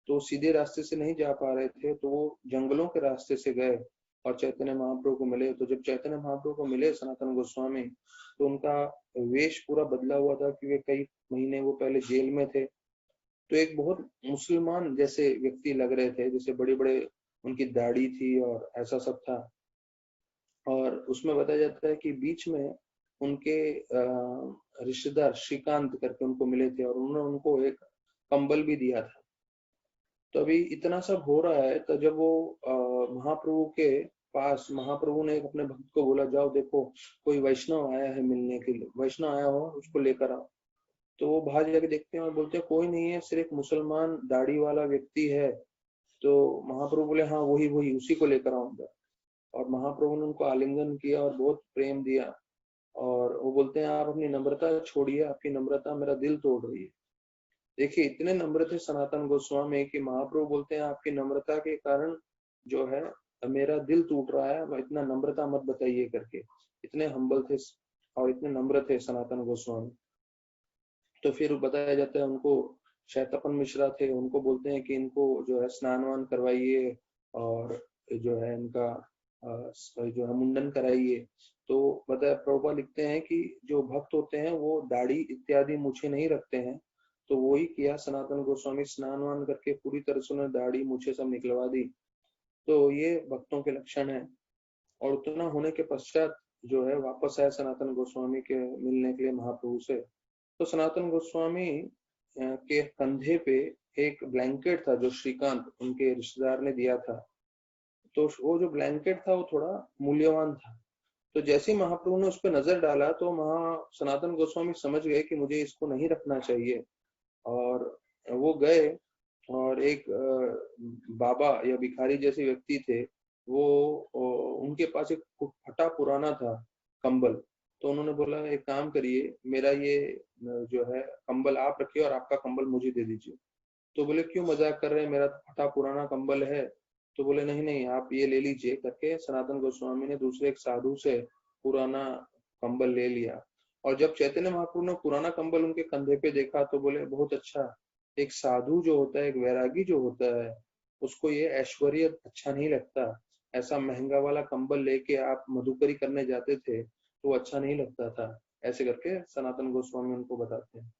तो सीधे रास्ते से नहीं जा पा रहे थे, तो वो जंगलों के रास्ते से गए और चैतन्य महाप्रभु को मिले। तो जब चैतन्य महाप्रभु को मिले सनातन गोस्वामी, तो उनका वेश पूरा बदला हुआ था कि वे कई महीने वो पहले जेल में थे। तो एक बहुत मुसलमान जैसे व्यक्ति लग रहे थे, जैसे बड़े बड़े उनकी दाढ़ी थी और ऐसा सब था। और उसमें बताया जाता है कि बीच में उनके रिश्तेदार श्रीकांत करके उनको मिले थे और उन्होंने उनको एक कंबल भी दिया था। तो अभी इतना सब हो रहा है, तो जब वो महाप्रभु के पास, महाप्रभु ने अपने भक्त को बोला जाओ देखो कोई वैष्णव आया है मिलने के लिए, वैष्णव आया हो उसको लेकर आओ। तो वो बाहर जाके देखते हैं और बोलते हैं कोई नहीं है, सिर्फ एक मुसलमान दाढ़ी वाला व्यक्ति है। तो महाप्रभु बोले हाँ वही वही, उसी को लेकर आऊंगा। और महाप्रभु ने उनको आलिंगन किया और बहुत प्रेम दिया, और वो बोलते हैं आप अपनी नम्रता छोड़िए, आपकी नम्रता मेरा दिल तोड़ रही है। देखिए इतने नम्र थे सनातन गोस्वामी कि महाप्रभु बोलते हैं आपकी नम्रता के कारण जो है मेरा दिल टूट रहा है, इतना नम्रता मत बताइए करके। इतने हम्बल थे और इतने नम्र थे सनातन गोस्वामी। तो फिर बताया जाता है उनको, शायद तपन मिश्रा थे, उनको बोलते हैं कि इनको जो है स्नान वान करवाइए और जो है इनका जो है मुंडन कराइए। तो बताया प्रभुपाद लिखते हैं कि जो भक्त होते हैं वो दाढ़ी इत्यादि मूछें नहीं रखते हैं, तो वही किया सनातन गोस्वामी, स्नान वान करके पूरी तरह से उन्होंने दाढ़ी मूछें सब निकलवा दी। तो ये भक्तों के लक्षण है। और उतना होने के पश्चात जो है वापस आए सनातन गोस्वामी के मिलने के लिए महाप्रभु से। तो सनातन गोस्वामी के कंधे पे एक ब्लैंकेट था जो श्रीकांत उनके रिश्तेदार ने दिया था। तो वो जो ब्लैंकेट था वो थोड़ा मूल्यवान था। तो जैसे ही महाप्रभु ने उस पर नजर डाला तो सनातन गोस्वामी समझ गए कि मुझे इसको नहीं रखना चाहिए। और वो गए और एक बाबा या भिखारी जैसे व्यक्ति थे, वो उनके पास एक फटा पुराना था कंबल। तो उन्होंने बोला एक काम करिए, मेरा ये जो है कंबल आप रखिए और आपका कंबल मुझे दे दीजिए। तो बोले क्यों मजाक कर रहे हैं, मेरा तो फटा पुराना कंबल है। तो बोले नहीं नहीं आप ये ले लीजिए करके सनातन गोस्वामी ने दूसरे एक साधु से पुराना कंबल ले लिया। और जब चैतन्य महाप्रभु ने पुराना कंबल उनके कंधे पे देखा तो बोले बहुत अच्छा, एक साधु जो होता है, एक वैरागी जो होता है, उसको ये ऐश्वर्य अच्छा नहीं लगता। ऐसा महंगा वाला कंबल लेके आप मधुकरी करने जाते थे तो अच्छा नहीं लगता था। ऐसे करके सनातन गोस्वामी उनको बताते हैं।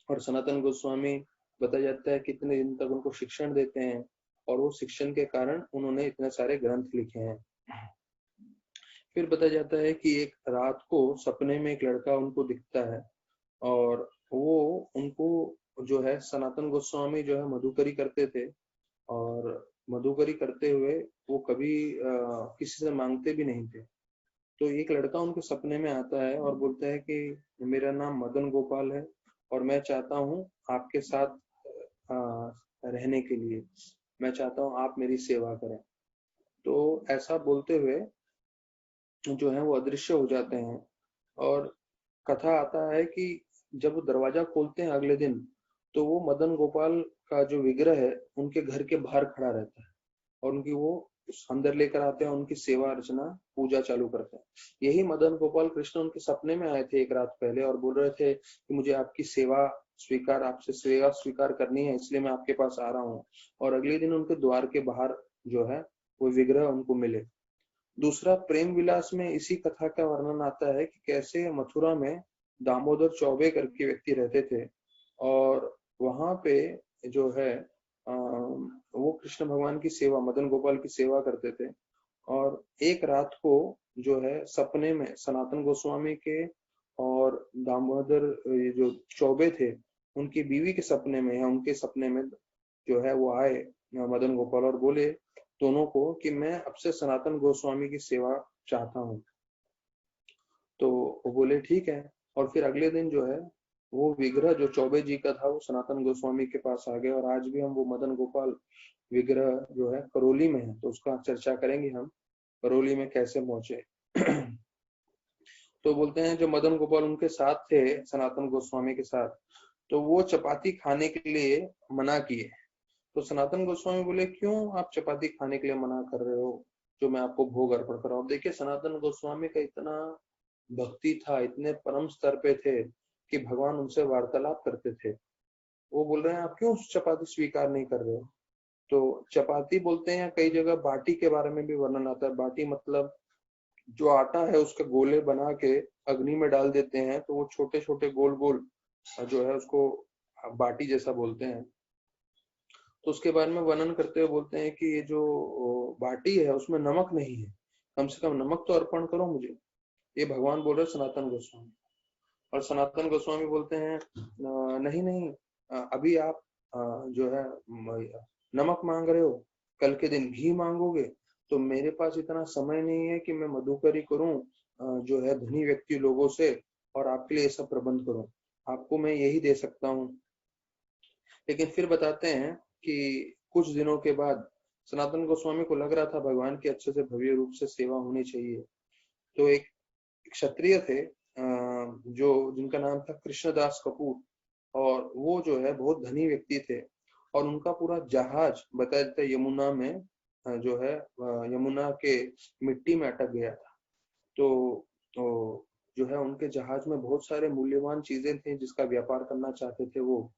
और सनातन गोस्वामी बताया जाता है कितने दिन तक उनको शिक्षण देते हैं, और वो शिक्षण के कारण उन्होंने इतने सारे ग्रंथ लिखे हैं। फिर बताया जाता है कि एक रात को सपने में एक लड़का उनको दिखता है, और वो उनको जो है सनातन गोस्वामी जो है मधुकरी करते थे, और मधुकरी करते हुए वो कभी किसी से मांगते भी नहीं थे। तो एक लड़का उनके सपने में आता है और बोलता है कि मेरा नाम मदन गोपाल है और मैं चाहता हूँ आपके साथ रहने के लिए, मैं चाहता हूँ आप मेरी सेवा करें। तो ऐसा बोलते हुए जो है वो अदृश्य हो जाते हैं। और कथा आता है कि जब वो दरवाजा खोलते हैं अगले दिन, तो वो मदन गोपाल का जो विग्रह है उनके घर के बाहर खड़ा रहता है, और उनकी वो अंदर लेकर आते हैं, उनकी सेवा अर्चना पूजा चालू करते हैं। यही मदन गोपाल कृष्ण उनके सपने में आए थे एक रात पहले और बोल रहे थे कि मुझे आपकी सेवा स्वीकार, आपसे सेवा स्वीकार करनी है, इसलिए मैं आपके पास आ रहा हूँ। और अगले दिन उनके द्वार के बाहर जो है वो विग्रह उनको मिले। दूसरा प्रेम विलास में इसी कथा का वर्णन आता है कि कैसे मथुरा में दामोदर चौबे करके व्यक्ति रहते थे, और वहां पे जो है वो कृष्ण भगवान की सेवा, मदन गोपाल की सेवा करते थे। और एक रात को जो है सपने में सनातन गोस्वामी के और दामोदर ये जो चौबे थे उनकी बीवी के सपने में या उनके सपने में जो है वो आए मदन गोपाल और बोले दोनों को कि मैं अब से सनातन गोस्वामी की सेवा चाहता हूँ। तो वो बोले ठीक है। और फिर अगले दिन जो है वो विग्रह जो चौबे जी का था वो सनातन गोस्वामी के पास आ गए, और आज भी हम वो मदन गोपाल विग्रह जो है करौली में है, तो उसका चर्चा करेंगे हम, करौली में कैसे पहुंचे। तो बोलते हैं जो मदन गोपाल उनके साथ थे सनातन गोस्वामी के साथ, तो वो चपाती खाने के लिए मना किए। तो सनातन गोस्वामी बोले क्यों आप चपाती खाने के लिए मना कर रहे हो, जो मैं आपको भोग अर्पण कर रहा हूँ। देखिए सनातन गोस्वामी का इतना भक्ति था, इतने परम स्तर पे थे कि भगवान उनसे वार्तालाप करते थे। वो बोल रहे हैं आप क्यों चपाती स्वीकार नहीं कर रहे हो। तो चपाती बोलते हैं, कई जगह बाटी के बारे में भी वर्णन आता है। बाटी मतलब जो आटा है उसके गोले बना के अग्नि में डाल देते हैं, तो वो छोटे छोटे गोल गोल जो है उसको बाटी जैसा बोलते हैं। तो उसके बारे में वर्णन करते हुए बोलते हैं कि ये जो बाटी है उसमें नमक नहीं है, कम से कम नमक तो अर्पण करो मुझे। ये भगवान बोल रहे सनातन गोस्वामी। और सनातन गोस्वामी बोलते हैं नहीं नहीं, अभी आप जो है नमक मांग रहे हो, कल के दिन घी मांगोगे, तो मेरे पास इतना समय नहीं है कि मैं मधुकरी करूं जो है धनी व्यक्ति लोगों से और आपके लिए सब प्रबंध करूं। आपको मैं यही दे सकता हूँ। लेकिन फिर बताते हैं कि कुछ दिनों के बाद सनातन गोस्वामी को लग रहा था भगवान की अच्छे से भव्य रूप से सेवा होनी चाहिए। तो एक क्षत्रिय थे जो जिनका नाम था कृष्णदास कपूर, और वो जो है बहुत धनी व्यक्ति थे, और उनका पूरा जहाज बताया जाता है यमुना में जो है यमुना के मिट्टी में अटक गया था। तो जो है उनके जहाज में बहुत सारे मूल्यवान चीजें थी जिसका व्यापार करना चाहते थे वो।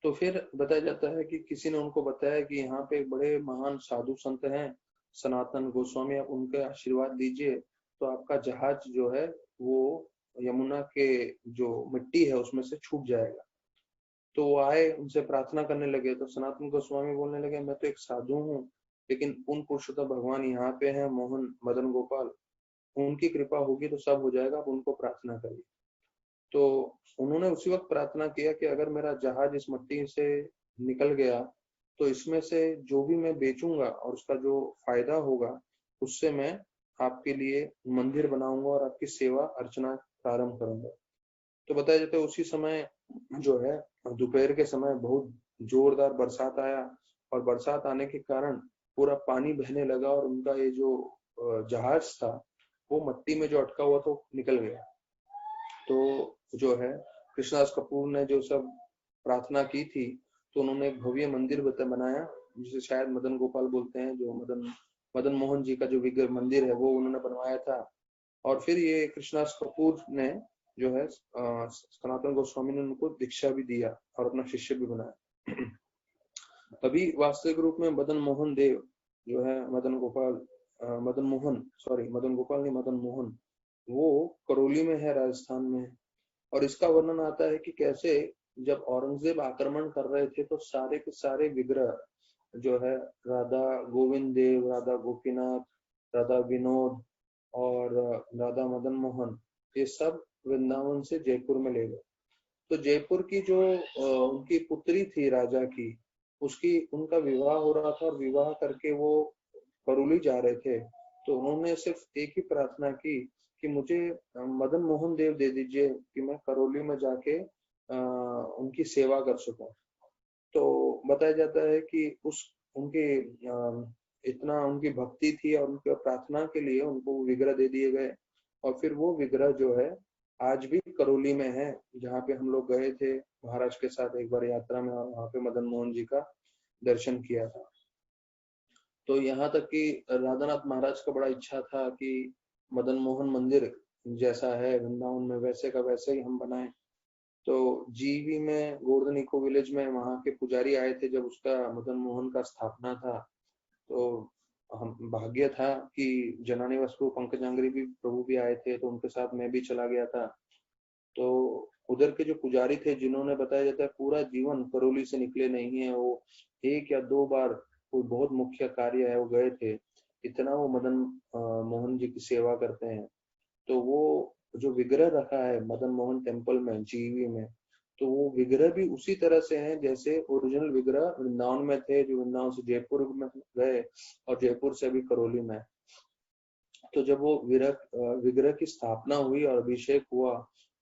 तो फिर बताया जाता है कि किसी ने उनको बताया कि यहाँ पे बड़े महान साधु संत हैं सनातन गोस्वामी, आप उनके आशीर्वाद दीजिए तो आपका जहाज जो है वो यमुना के जो मिट्टी है उसमें से छूट जाएगा। तो वो आए, उनसे प्रार्थना करने लगे। तो सनातन गोस्वामी बोलने लगे मैं तो एक साधु हूँ, लेकिन उन पुरुषोत्तम भगवान यहाँ पे हैं, मोहन मदन गोपाल, उनकी कृपा होगी तो सब हो जाएगा, आप उनको प्रार्थना करिए। तो उन्होंने उसी वक्त प्रार्थना किया कि अगर मेरा जहाज इस मिट्टी से निकल गया तो इसमें से जो भी मैं बेचूंगा और उसका जो फायदा होगा उससे मैं आपके लिए मंदिर बनाऊंगा और आपकी सेवा अर्चना प्रारंभ करूंगा। तो बताया जाता है उसी समय जो है दोपहर के समय बहुत जोरदार बरसात आया, और बरसात आने के कारण पूरा पानी बहने लगा और उनका ये जो जहाज था वो मिट्टी में जो अटका हुआ था निकल गया। तो जो है कृष्णदास कपूर ने जो सब प्रार्थना की थी, तो उन्होंने एक भव्य मंदिर बनाया, जिसे शायद मदन गोपाल बोलते हैं, जो मदन मोहन जी का जो विग्रह मंदिर है वो उन्होंने बनवाया था। और फिर ये कृष्णदास कपूर ने जो है सनातन गोस्वामी ने उनको दीक्षा भी दिया और अपना शिष्य भी बनाया। अभी वास्तविक रूप में मदन मोहन देव जो है मदन गोपाल नहीं, मदन मोहन, वो करौली में है, राजस्थान में है। और इसका वर्णन आता है कि कैसे जब औरंगजेब आक्रमण कर रहे थे तो सारे के सारे विग्रह जो है राधा गोविंद देव, राधा गोपीनाथ, राधा विनोद और राधा मदन मोहन, ये सब वृंदावन से जयपुर में ले गए। तो जयपुर की जो उनकी पुत्री थी राजा की, उनका विवाह हो रहा था और विवाह करके वो करौली जा रहे थे। तो उन्होंने सिर्फ एक ही प्रार्थना की कि मुझे मदन मोहन देव दे दीजिए कि मैं करौली में जाके उनकी सेवा कर सकूं। तो बताया जाता है कि उनके इतना उनकी भक्ति थी और उनकी प्रार्थना के लिए उनको विग्रह दे दिए गए। और फिर वो विग्रह जो है आज भी करौली में है, जहाँ पे हम लोग गए थे महाराज के साथ एक बार यात्रा में, और वहाँ पे मदन मोहन जी का दर्शन किया था। तो यहाँ तक कि राधानाथ महाराज का बड़ा इच्छा था कि मदन मोहन मंदिर जैसा है वृंदावन में वैसे का वैसे ही हम बनाएं। तो जीवी में गोवर्धन इको विलेज में वहाँ के पुजारी आए थे जब उसका मदन मोहन का स्थापना था। तो हम भाग्य था कि जनानी वस्तु पंकजांगरी भी प्रभु भी आए थे, तो उनके साथ मैं भी चला गया था। तो उधर के जो पुजारी थे, जिन्होंने बताया जाता है पूरा जीवन करौली से निकले नहीं है, वो 1 या 2 बार कोई बहुत मुख्य कार्य है वो गए थे, इतना वो मदन मोहन जी की सेवा करते हैं। तो वो जो विग्रह रखा है मदन मोहन टेम्पल में जीवी में, तो वो विग्रह भी उसी तरह से है जैसे ओरिजिनल विग्रह वृंदावन में थे, जो वृंदावन से जयपुर में गए और जयपुर से अभी करौली में। तो जब वो विग्रह की स्थापना हुई और अभिषेक हुआ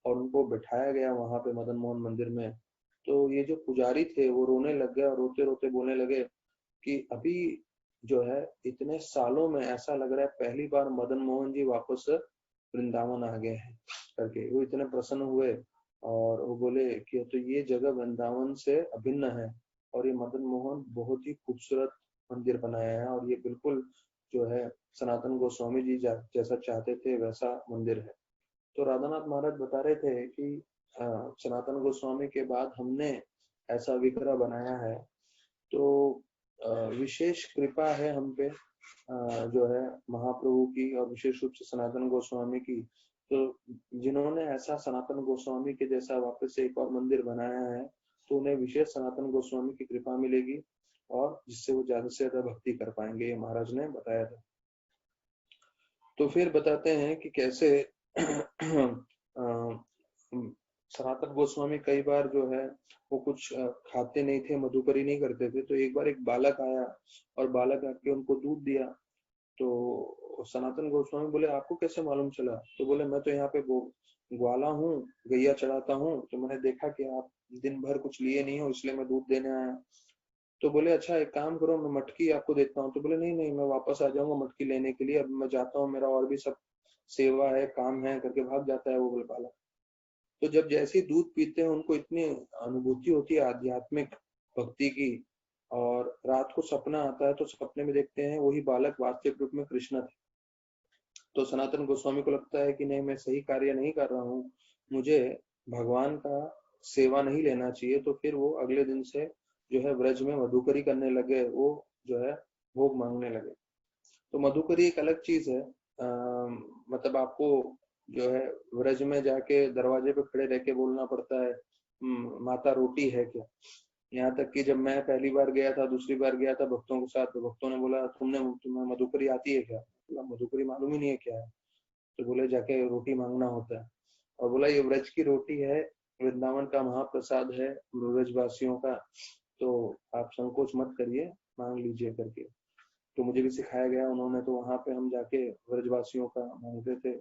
और उनको बिठाया गया वहां पे मदन मोहन मंदिर में, तो ये जो पुजारी थे वो रोने लग गए और रोते रोते बोलने लगे कि अभी जो है इतने सालों में ऐसा लग रहा है पहली बार मदन मोहन जी वापस वृंदावन आ गए हैं करके। वो इतने प्रसन्न हुए और वो बोले कि तो ये जगह वृंदावन से अभिन्न है और ये मदन मोहन बहुत ही खूबसूरत मंदिर बनाया है और ये बिल्कुल जो है सनातन गोस्वामी जी जैसा चाहते थे वैसा मंदिर है। तो राधानाथ महाराज बता रहे थे कि सनातन गोस्वामी के बाद हमने ऐसा विग्रह बनाया है, तो विशेष कृपा है हम पे जो है महाप्रभु की और विशेष रूप से सनातन गोस्वामी की। तो जिन्होंने ऐसा सनातन गोस्वामी के जैसा वापस से एक और मंदिर बनाया है, तो उन्हें विशेष सनातन गोस्वामी की कृपा मिलेगी और जिससे वो ज्यादा से ज्यादा भक्ति कर पाएंगे, ये महाराज ने बताया था। तो फिर बताते हैं कि कैसे सनातन गोस्वामी कई बार जो है वो कुछ खाते नहीं थे, मधुकरी नहीं करते थे। तो एक बार एक बालक आया और बालक आके उनको दूध दिया। तो सनातन गोस्वामी बोले आपको कैसे मालूम चला? तो बोले मैं तो यहाँ पे ग्वाला हूँ, गैया चढ़ाता हूँ, तो मैंने देखा कि आप दिन भर कुछ लिए नहीं हो इसलिए मैं दूध देने आया। तो बोले अच्छा एक काम करो, मैं मटकी आपको देता हूँ। तो बोले नहीं नहीं, मैं वापस आ जाऊंगा मटकी लेने के लिए, अब मैं जाता हूँ, मेरा और भी सब सेवा है काम है करके भाग जाता है वो बोले बालक। तो जब जैसे ही दूध पीते हैं उनको इतनी अनुभूति होती है आध्यात्मिक भक्ति की, और रात को सपना आता है तो सपने में देखते हैं वही बालक वास्तविक रूप में कृष्ण थे। तो सनातन गोस्वामी को लगता है कि नहीं मैं सही कार्य नहीं कर रहा हूँ, मुझे भगवान का सेवा नहीं लेना चाहिए। तो फिर वो अगले दिन से जो है व्रज में मधुकरी करने लगे, वो जो है भोग मांगने लगे। तो मधुकरी एक अलग चीज है, मतलब आपको जो है व्रज में जाके दरवाजे पे खड़े रह के बोलना पड़ता है माता रोटी है क्या। यहाँ तक कि जब मैं पहली बार गया था, दूसरी बार गया था भक्तों के साथ, तो भक्तों ने बोला तुम्हें मधुकरी आती है क्या? बोला मधुकरी मालूम ही नहीं है क्या है। तो बोले जाके रोटी मांगना होता है। और बोला ये व्रज की रोटी है, वृंदावन का महाप्रसाद है ब्रजवासियों का, तो आप संकोच मत करिए, मांग लीजिए करके। तो मुझे भी सिखाया गया उन्होंने, तो वहां पे हम जाके ब्रजवासियों का मांगते थे।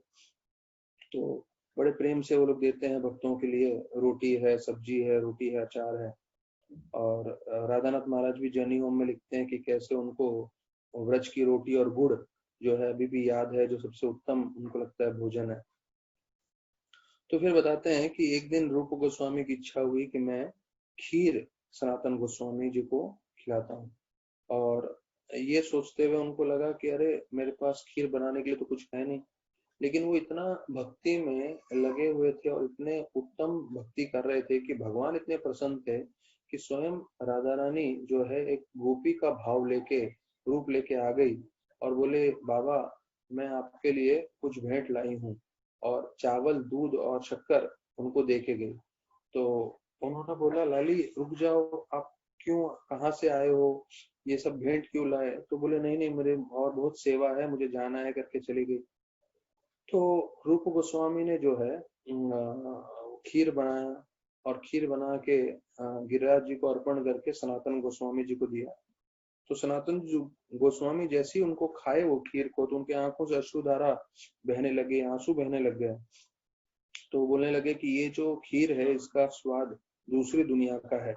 तो बड़े प्रेम से वो लोग देते हैं भक्तों के लिए, रोटी है, सब्जी है, रोटी है, अचार है। और राधानाथ महाराज भी जर्नी होम में लिखते हैं कि कैसे उनको व्रज की रोटी और गुड़ जो है अभी भी याद है, जो सबसे उत्तम उनको लगता है भोजन है। तो फिर बताते हैं कि एक दिन रूप गोस्वामी की इच्छा हुई कि मैं खीर सनातन गोस्वामी जी को खिलाता हूँ। और ये सोचते हुए उनको लगा कि अरे मेरे पास खीर बनाने के लिए तो कुछ है नहीं, लेकिन वो इतना भक्ति में लगे हुए थे और इतने उत्तम भक्ति कर रहे थे कि भगवान इतने प्रसन्न थे कि स्वयं राधा रानी जो है एक गोपी का भाव लेके रूप लेके आ गई और बोले, बाबा मैं आपके लिए कुछ भेंट लाई हूँ, और चावल दूध और शक्कर उनको दे के गई। तो उन्होंने बोला, लाली रुक जाओ, आप क्यों, कहाँ से आए हो, ये सब भेंट क्यों लाए? तो बोले, नहीं नहीं, मेरे और बहुत सेवा है, मुझे जाना है, करके चली गई। तो रूप गोस्वामी ने जो है खीर बनाया और खीर बना के गिरिराज जी को अर्पण करके सनातन गोस्वामी जी को दिया। तो सनातन गोस्वामी जैसे ही उनको खाए वो खीर को, तो उनके आंखों से अश्रुधारा बहने लगे, आंसू बहने लग गए। तो बोलने लगे कि ये जो खीर है इसका स्वाद दूसरी दुनिया का है।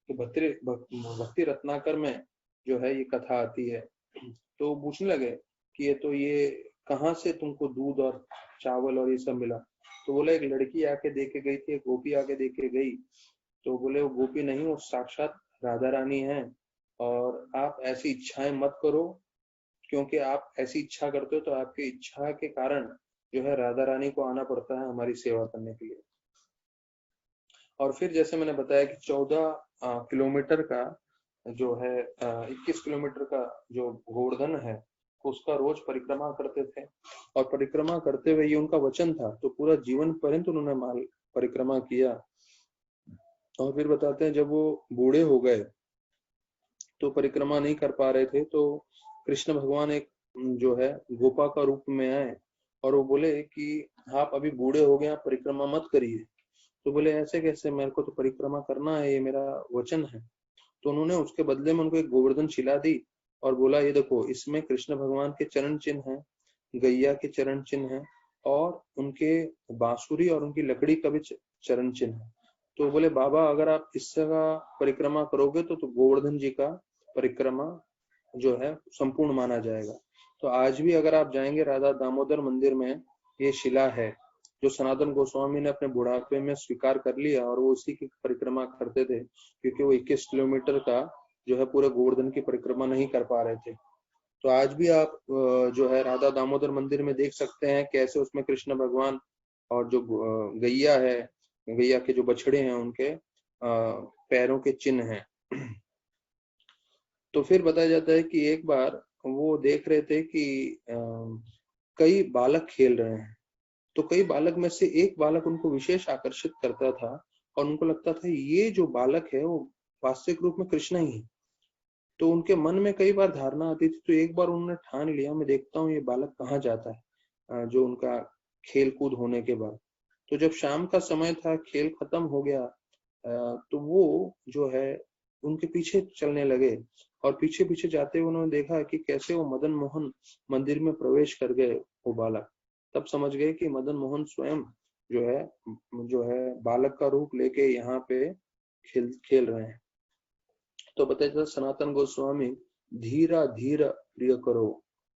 तो भक्ति रत्नाकर में जो है ये कथा आती है। तो पूछने लगे कि ये कहाँ से तुमको दूध और चावल और ये सब मिला? तो बोले, एक लड़की आके दे के गई थी, एक गोपी आके दे के गई। तो बोले, वो गोपी नहीं, वो साक्षात राधा रानी है। और आप ऐसी इच्छाएं मत करो, क्योंकि आप ऐसी इच्छा करते हो तो आपकी इच्छा के कारण जो है राधा रानी को आना पड़ता है हमारी सेवा करने के लिए। और फिर जैसे मैंने बताया कि 14 किलोमीटर का जो है 21 किलोमीटर का जो गोवर्धन है उसका रोज परिक्रमा करते थे। और परिक्रमा करते हुए ये उनका वचन था, तो पूरा जीवन पर्यंत उन्होंने माल परिक्रमा किया। और फिर बताते हैं जब वो बूढ़े हो गए तो परिक्रमा नहीं कर पा रहे थे, तो कृष्ण भगवान एक जो है गोपा का रूप में आए और वो बोले कि आप अभी बूढ़े हो गए, आप परिक्रमा मत करिए। तो बोले, ऐसे कैसे, मेरे को तो परिक्रमा करना है, ये मेरा वचन है। तो उन्होंने उसके बदले में उनको एक गोवर्धन शिला दी और बोला, ये देखो, इसमें कृष्ण भगवान के चरण चिन्ह हैं, गैया के चरण चिन्ह हैं, और उनके बांसुरी और उनकी लकड़ी का भी चरण चिन्ह है। तो बोले, बाबा अगर आप इससे का परिक्रमा करोगे तो गोवर्धन जी का परिक्रमा जो है संपूर्ण माना जाएगा। तो आज भी अगर आप जाएंगे राधा दामोदर मंदिर में, ये शिला है जो सनातन गोस्वामी ने अपने बुढ़ापे में स्वीकार कर लिया, और वो उसी की परिक्रमा करते थे, क्योंकि वो 21 किलोमीटर का जो है पूरे गोवर्धन की परिक्रमा नहीं कर पा रहे थे। तो आज भी आप जो है राधा दामोदर मंदिर में देख सकते हैं कैसे उसमें कृष्ण भगवान और जो गैया है, गैया के जो बछड़े हैं उनके पैरों के चिन्ह हैं। तो फिर बताया जाता है कि एक बार वो देख रहे थे कि कई बालक खेल रहे हैं। तो कई बालक में से एक बालक उनको विशेष आकर्षित करता था और उनको लगता था ये जो बालक है वो वास्तविक रूप में कृष्ण ही है। तो उनके मन में कई बार धारणा आती थी। तो एक बार उन्होंने ठान लिया, मैं देखता हूँ ये बालक कहाँ जाता है, जो उनका खेल कूद होने के बाद। तो जब शाम का समय था, खेल खत्म हो गया, तो वो जो है उनके पीछे चलने लगे। और पीछे पीछे जाते हुए उन्होंने देखा कि कैसे वो मदन मोहन मंदिर में प्रवेश कर गए वो बालक। तब समझ गए कि मदन मोहन स्वयं जो है बालक का रूप लेके यहाँ पे खेल रहे हैं। तो बताया जाता सनातन गोस्वामी धीरा धीरा प्रिय करो।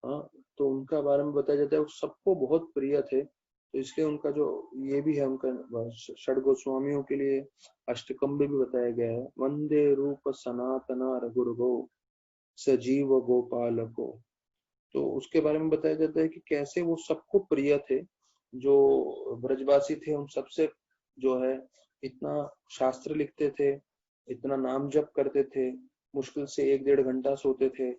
हाँ, तो उनका बारे में बताया जाता है वो सबको बहुत प्रिय थे। तो इसलिए उनका जो ये भी है, उनका षड गोस्वामियों के लिए अष्टकम भी बताया गया है, वंदे रूप सनातना रघुर्गो सजीव गोपाल को। तो उसके बारे में बताया जाता है कि कैसे वो सबको प्रिय थे, जो ब्रजवासी थे उन सबसे जो है इतना शास्त्र लिखते थे, इतना नाम जप करते थे, मुश्किल से 1-1.5 घंटा सोते थे।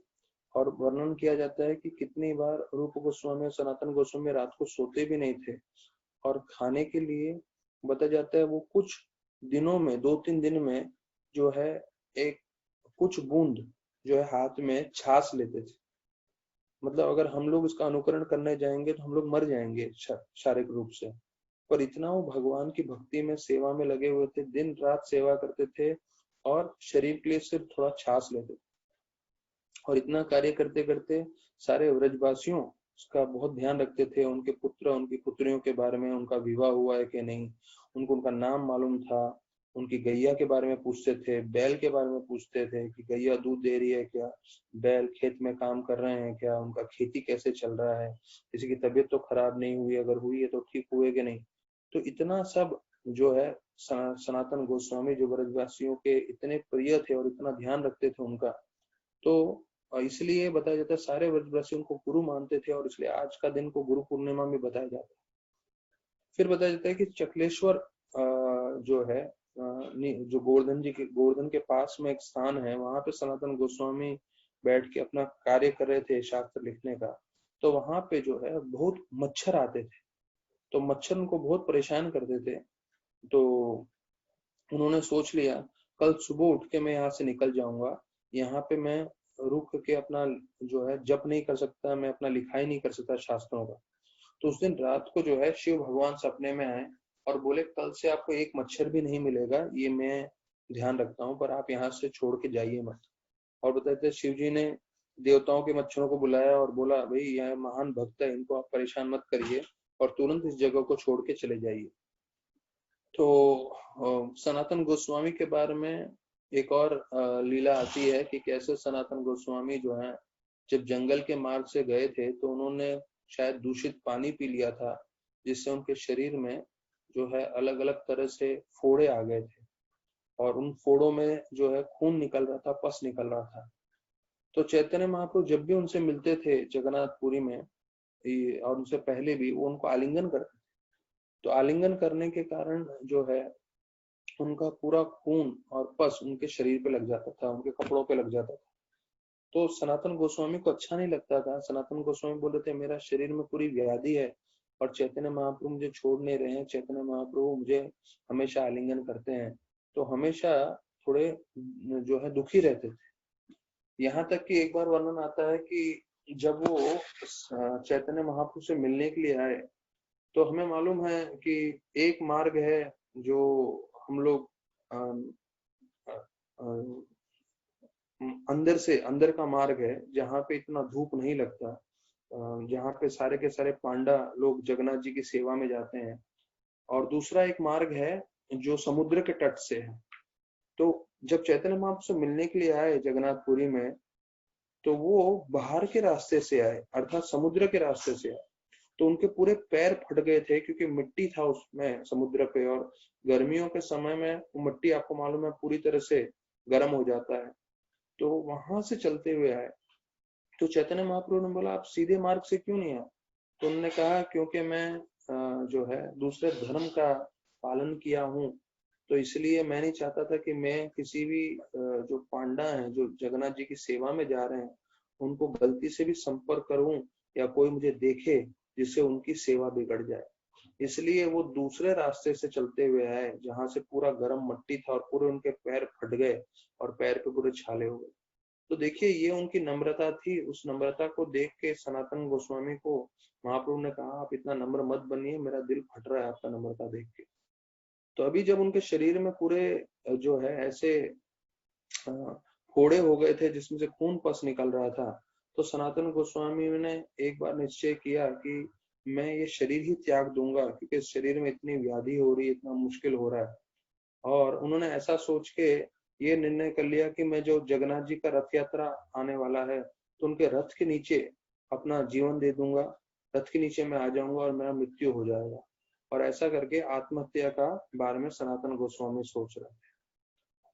और वर्णन किया जाता है कि कितनी बार रूप गोस्वामी और सनातन गोस्वामी रात को सोते भी नहीं थे। और खाने के लिए बताया जाता है वो कुछ दिनों में, 2-3 दिन में जो है एक कुछ बूंद जो है हाथ में छाछ लेते थे। मतलब अगर हम लोग इसका अनुकरण करने जाएंगे तो हम लोग मर जाएंगे शारीरिक रूप से। पर इतना वो भगवान की भक्ति में सेवा में लगे हुए थे, दिन रात सेवा करते थे और शरीर के लिए सिर्फ थोड़ा छाछ लेते थे। और इतना कार्य करते करते सारे व्रजवासियों उसका बहुत ध्यान रखते थे, उनके पुत्र उनकी पुत्रियों के बारे में, उनका विवाह हुआ है कि नहीं, उनको उनका नाम मालूम था, उनकी गैया के बारे में पूछते थे, बैल के बारे में पूछते थे कि गैया दूध दे रही है क्या, बैल खेत में काम कर रहे हैं क्या, उनका खेती कैसे चल रहा है, किसी की तबीयत तो खराब नहीं हुई, अगर हुई है तो ठीक हुए कि नहीं। तो इतना सब जो है सनातन गोस्वामी जो ब्रजवासियों के इतने प्रिय थे और इतना ध्यान रखते थे उनका, तो इसलिए बताया जाता है सारे ब्रजवासी उनको गुरु मानते थे, और इसलिए आज का दिन को गुरु पूर्णिमा में बताया जाता है। फिर बताया जाता है कि चकलेश्वर जो है जो गोवर्धन के पास में एक स्थान है, वहां पे सनातन गोस्वामी बैठ के अपना कार्य कर रहे थे शास्त्र लिखने का। तो वहां पे जो है बहुत मच्छर आते थे, तो मच्छर उनको बहुत परेशान करते थे। तो उन्होंने सोच लिया कल सुबह उठ के मैं यहाँ से निकल जाऊंगा, यहाँ पे मैं रुक के अपना जो है जप नहीं कर सकता, मैं अपना लिखाई नहीं कर सकता शास्त्रों का। तो उस दिन रात को जो है शिव भगवान सपने में आए और बोले कल से आपको एक मच्छर भी नहीं मिलेगा, ये मैं ध्यान रखता हूँ, पर आप यहाँ से छोड़ के जाइए मत। और बताते शिव जी ने देवताओं के मच्छरों को बुलाया और बोला भाई यह महान भक्त है, इनको आप परेशान मत करिए और तुरंत इस जगह को छोड़ के चले जाइए। तो सनातन गोस्वामी के बारे में एक और लीला आती है कि कैसे सनातन गोस्वामी जो है जब जंगल के मार्ग से गए थे तो उन्होंने शायद दूषित पानी पी लिया था, जिससे उनके शरीर में जो है अलग अलग तरह से फोड़े आ गए थे और उन फोड़ों में जो है खून निकल रहा था, पस निकल रहा था। तो चैतन्य महाप्रभु जब भी उनसे मिलते थे जगन्नाथपुरी में और उनसे पहले भी वो उनको आलिंगन करते, तो आलिंगन करने के कारण जो है उनका पूरा खून और पस उनके शरीर पे लग जाता था, उनके कपड़ों पे लग जाता था। तो सनातन गोस्वामी को अच्छा नहीं लगता था। सनातन गोस्वामी बोल रहे थे मेरा शरीर में पूरी व्याधि है और चैतन्य महाप्रभु मुझे छोड़ नहीं रहे हैं, चैतन्य महाप्रभु मुझे हमेशा आलिंगन करते हैं, तो हमेशा थोड़े जो है दुखी रहते थे। यहाँ तक कि एक बार वर्णन आता है कि जब वो चैतन्य महाप्रभु से मिलने के लिए आए, तो हमें मालूम है कि एक मार्ग है जो हम लोग अंदर का मार्ग है जहाँ पे इतना धूप नहीं लगता, जहाँ पे सारे के सारे पांडा लोग जगन्नाथ जी की सेवा में जाते हैं। और दूसरा एक मार्ग है जो समुद्र के तट से है। तो जब चैतन्य महाप्रभु से मिलने के लिए आए जगन्नाथपुरी में, तो वो बाहर के रास्ते से आए, अर्थात समुद्र के रास्ते से आए। तो उनके पूरे पैर फट गए थे क्योंकि मिट्टी था उसमें समुद्र पे, और गर्मियों के समय में वो मिट्टी आपको मालूम है पूरी तरह से गर्म हो जाता है। तो वहां से चलते हुए आए। तो चैतन्य महाप्रभु ने बोला आप सीधे मार्ग से क्यों नहीं आए? तो उन्होंने कहा क्योंकि मैं जो है दूसरे धर्म का पालन किया हूँ, तो इसलिए मैं नहीं चाहता था कि मैं किसी भी जो पांडा हैं जो जगन्नाथ जी की सेवा में जा रहे हैं उनको गलती से भी संपर्क करूं या कोई मुझे देखे जिससे उनकी सेवा बिगड़ जाए। इसलिए वो दूसरे रास्ते से चलते हुए आए जहां से पूरा गर्म मिट्टी था और पूरे उनके पैर फट गए और पैर पे पूरे छाले हो गए। तो देखिए ये उनकी नम्रता थी। उस नम्रता को देख के सनातन गोस्वामी को महाप्रभु ने कहा आप इतना नम्र मत बनिए, मेरा दिल फट रहा है आपका नम्रता देख के। तो अभी जब उनके शरीर में पूरे जो है ऐसे फोड़े हो गए थे जिसमें से खून पस निकल रहा था, तो सनातन गोस्वामी ने एक बार निश्चय किया कि मैं ये शरीर ही त्याग दूंगा क्योंकि इस शरीर में इतनी व्याधि हो रही है, इतना मुश्किल हो रहा है। और उन्होंने ऐसा सोच के ये निर्णय कर लिया कि मैं जो जगन्नाथ जी का रथ यात्रा आने वाला है तो उनके रथ के नीचे अपना जीवन दे दूंगा, रथ के नीचे मैं आ जाऊंगा और मेरा मृत्यु हो जाएगा। और ऐसा करके आत्महत्या का बारे में सनातन गोस्वामी सोच रहे थे।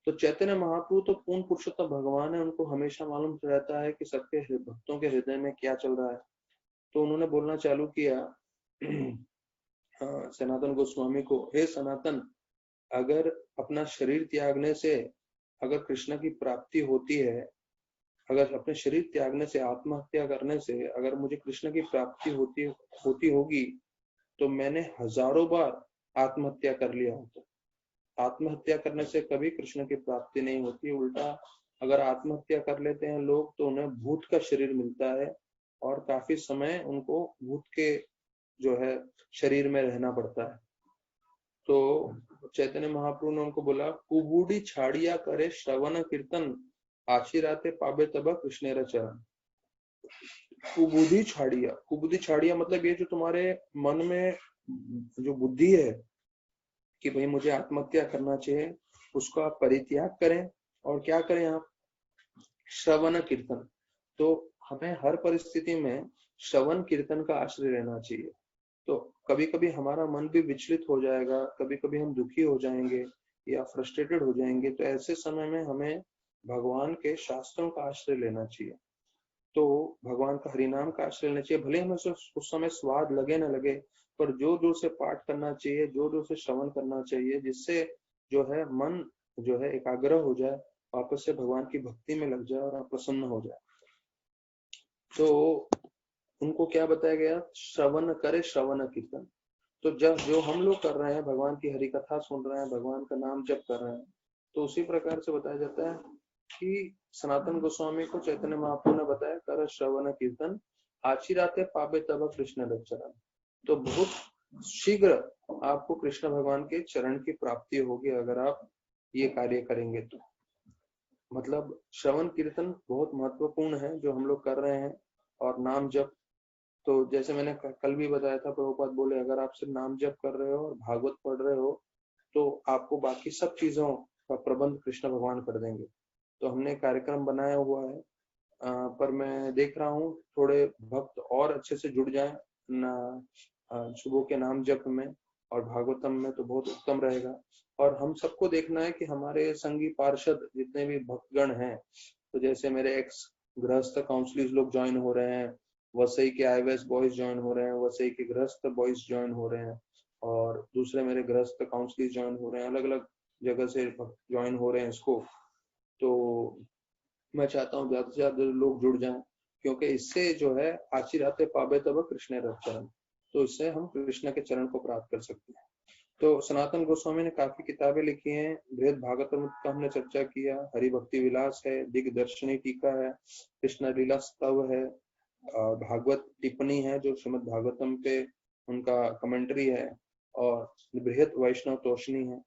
तो चैतन्य महाप्रभु तो पूर्ण पुरुषोत्तम भगवान है, उनको हमेशा मालूम रहता है कि सबके भक्तों के हृदय में क्या चल रहा है। तो उन्होंने बोलना चालू किया सनातन गोस्वामी को, हे सनातन, अगर अपना शरीर त्यागने से अगर कृष्ण की प्राप्ति होती है, अगर अपने शरीर त्यागने से, आत्महत्या करने से अगर मुझे कृष्ण की प्राप्ति होती होगी तो मैंने हजारों बार आत्महत्या कर लिया होता। आत्महत्या करने से कभी कृष्ण की प्राप्ति नहीं होती, उल्टा अगर आत्महत्या कर लेते हैं लोग तो उन्हें भूत का शरीर मिलता है और काफी समय उनको भूत के जो है शरीर में रहना पड़ता है। तो चैतन्य महाप्रभु ने उनको बोला कुबूडी छाड़िया करे श्रवण कीर्तन आशीराते पाबे तब कृष्णेर चरण। कुबुद्धि छाड़िया, कुबुद्धि छाड़िया मतलब ये जो तुम्हारे मन में जो बुद्धि है कि भाई मुझे आत्महत्या करना चाहिए, उसको आप परित्याग करें और क्या करें आप, श्रवण कीर्तन। तो हमें हर परिस्थिति में श्रवण कीर्तन का आश्रय लेना चाहिए। तो कभी कभी हमारा मन भी विचलित हो जाएगा, कभी कभी हम दुखी हो जाएंगे या फ्रस्ट्रेटेड हो जाएंगे, तो ऐसे समय में हमें भगवान के शास्त्रों का आश्रय लेना चाहिए। तो भगवान का हरिनाम का आश्रय लेना चाहिए। भले हमें उस समय स्वाद लगे न लगे, पर जोर जोर से पाठ करना चाहिए, जोर जोर से श्रवण करना चाहिए, जिससे जो है मन जो है एकाग्र हो जाए, वापस से भगवान की भक्ति में लग जाए और आप प्रसन्न हो जाए। तो उनको क्या बताया गया, श्रवण करे श्रवण कीर्तन। तो जब जो हम लोग कर रहे हैं, भगवान की हरि कथा सुन रहे हैं, भगवान का नाम जप कर रहे हैं, तो उसी प्रकार से बताया जाता है कि सनातन गोस्वामी को चैतन्य महाप्रभु ने बताया, कर श्रवण कीर्तन आचिराते पावे तब कृष्ण चरण। तो बहुत शीघ्र आपको कृष्ण भगवान के चरण की प्राप्ति होगी अगर आप ये कार्य करेंगे तो। मतलब श्रवण कीर्तन बहुत महत्वपूर्ण है जो हम लोग कर रहे हैं। और नाम जप, तो जैसे मैंने कल भी बताया था, प्रभुपाद बोले अगर आप सिर्फ नाम जप कर रहे हो और भागवत पढ़ रहे हो तो आपको बाकी सब चीजों का प्रबंध कृष्ण भगवान कर देंगे। तो हमने कार्यक्रम बनाया हुआ है, पर मैं देख रहा हूँ थोड़े भक्त और अच्छे से जुड़ जाएं सुबह के नाम जप में और भागवतम में, तो बहुत उत्तम रहेगा। और हम सबको देखना है कि हमारे संगी पार्षद जितने भी भक्तगण हैं, तो जैसे मेरे एक्स गृहस्थ काउंसलिस लोग ज्वाइन हो रहे हैं, वसई के आईवेएस बॉयज ज्वाइन हो रहे हैं, वसई के गृहस्थ बॉयज ज्वाइन हो रहे हैं, और दूसरे मेरे गृहस्थ काउंसलिस ज्वाइन हो रहे हैं, अलग अलग जगह से ज्वाइन हो रहे हैं इसको। तो मैं चाहता हूँ ज्यादा से ज्यादा लोग जुड़ जाएं, क्योंकि इससे जो है आचिराते पावे तब कृष्ण चरण, तो इससे हम कृष्ण के चरण को प्राप्त कर सकते हैं। तो सनातन गोस्वामी ने काफी किताबें लिखी हैं। बृहद भागवतम का हमने चर्चा किया, हरि भक्ति विलास है, दिग्दर्शनी टीका है, कृष्ण लीला स्तव है, भागवत टिप्पणी है जो श्रीमद् भागवतम पे उनका कमेंट्री है, और बृहद वैष्णव तोषणी है।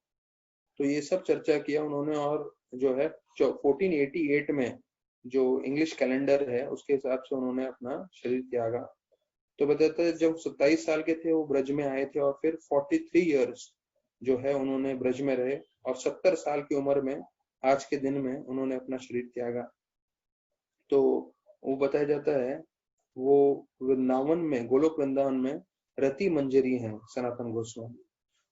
तो ये सब चर्चा किया उन्होंने। और जो है 1488 में जो इंग्लिश कैलेंडर है उसके हिसाब से उन्होंने अपना शरीर त्यागा। तो बताते हैं जब 27 साल के थे वो ब्रज में आए थे, और फिर 43 इयर्स जो है उन्होंने ब्रज में रहे, और 70 साल की उम्र में आज के दिन में उन्होंने अपना शरीर त्यागा। तो वो बताया जाता है वो वृंदावन में, गोलोक वृंदावन में रति मंजरी हैं सनातन गोस्वामी।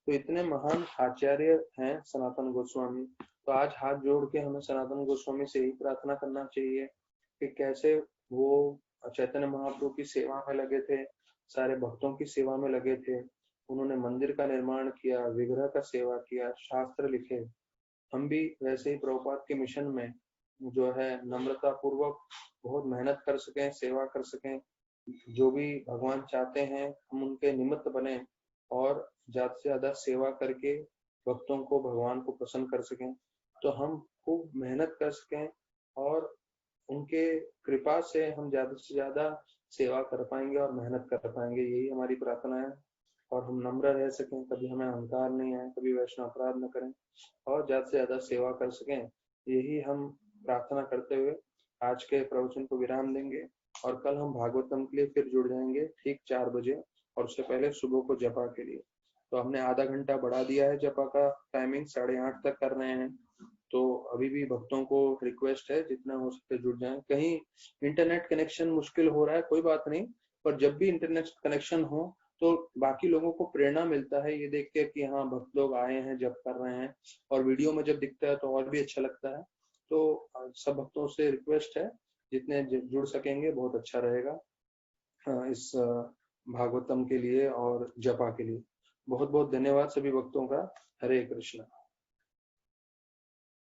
तो इतने महान आचार्य हैं सनातन गोस्वामी। तो आज हाथ जोड़ के हमें सनातन गोस्वामी से ही प्रार्थना करना चाहिए कि कैसे वो चैतन्य महाप्रभु की सेवा में लगे थे, सारे भक्तों की सेवा में लगे थे। उन्होंने मंदिर का निर्माण किया, विग्रह का सेवा किया, शास्त्र लिखे। हम भी वैसे ही प्रभुपाद के मिशन में जो है नम्रता पूर्वक बहुत मेहनत कर सकें, सेवा कर सकें। जो भी भगवान चाहते हैं हम उनके निमित्त बने और ज्यादा से ज्यादा सेवा करके भक्तों को, भगवान को प्रसन्न कर सकें। तो हम खूब मेहनत कर सकें और उनके कृपा से हम ज्यादा से ज्यादा सेवा कर पाएंगे और मेहनत कर पाएंगे, यही हमारी प्रार्थना है। और हम नम्र रह सकें, कभी हमें अहंकार नहीं आए, कभी वैष्णव अपराध न करें, और ज्यादा से ज्यादा सेवा कर सकें, यही हम प्रार्थना करते हुए आज के प्रवचन को विराम देंगे। और कल हम भागवतम के लिए फिर जुड़ जाएंगे ठीक 4 बजे, और उससे पहले सुबह को जपा के लिए। तो हमने आधा घंटा बढ़ा दिया है, जपा का टाइमिंग 8:30 तक कर रहे हैं। तो अभी भी भक्तों को रिक्वेस्ट है जितना हो सके जुड़ जाएं। कहीं इंटरनेट कनेक्शन मुश्किल हो रहा है, कोई बात नहीं, पर जब भी इंटरनेट कनेक्शन हो तो बाकी लोगों को प्रेरणा मिलता है ये देख के कि हाँ भक्त लोग आए हैं, जप कर रहे हैं, और वीडियो में जब दिखता है तो और भी अच्छा लगता है। तो सब भक्तों से रिक्वेस्ट है जितने जुड़ सकेंगे बहुत अच्छा रहेगा इस भागवतम के लिए और जपा के लिए। बहुत बहुत धन्यवाद सभी भक्तों का। हरे कृष्णा।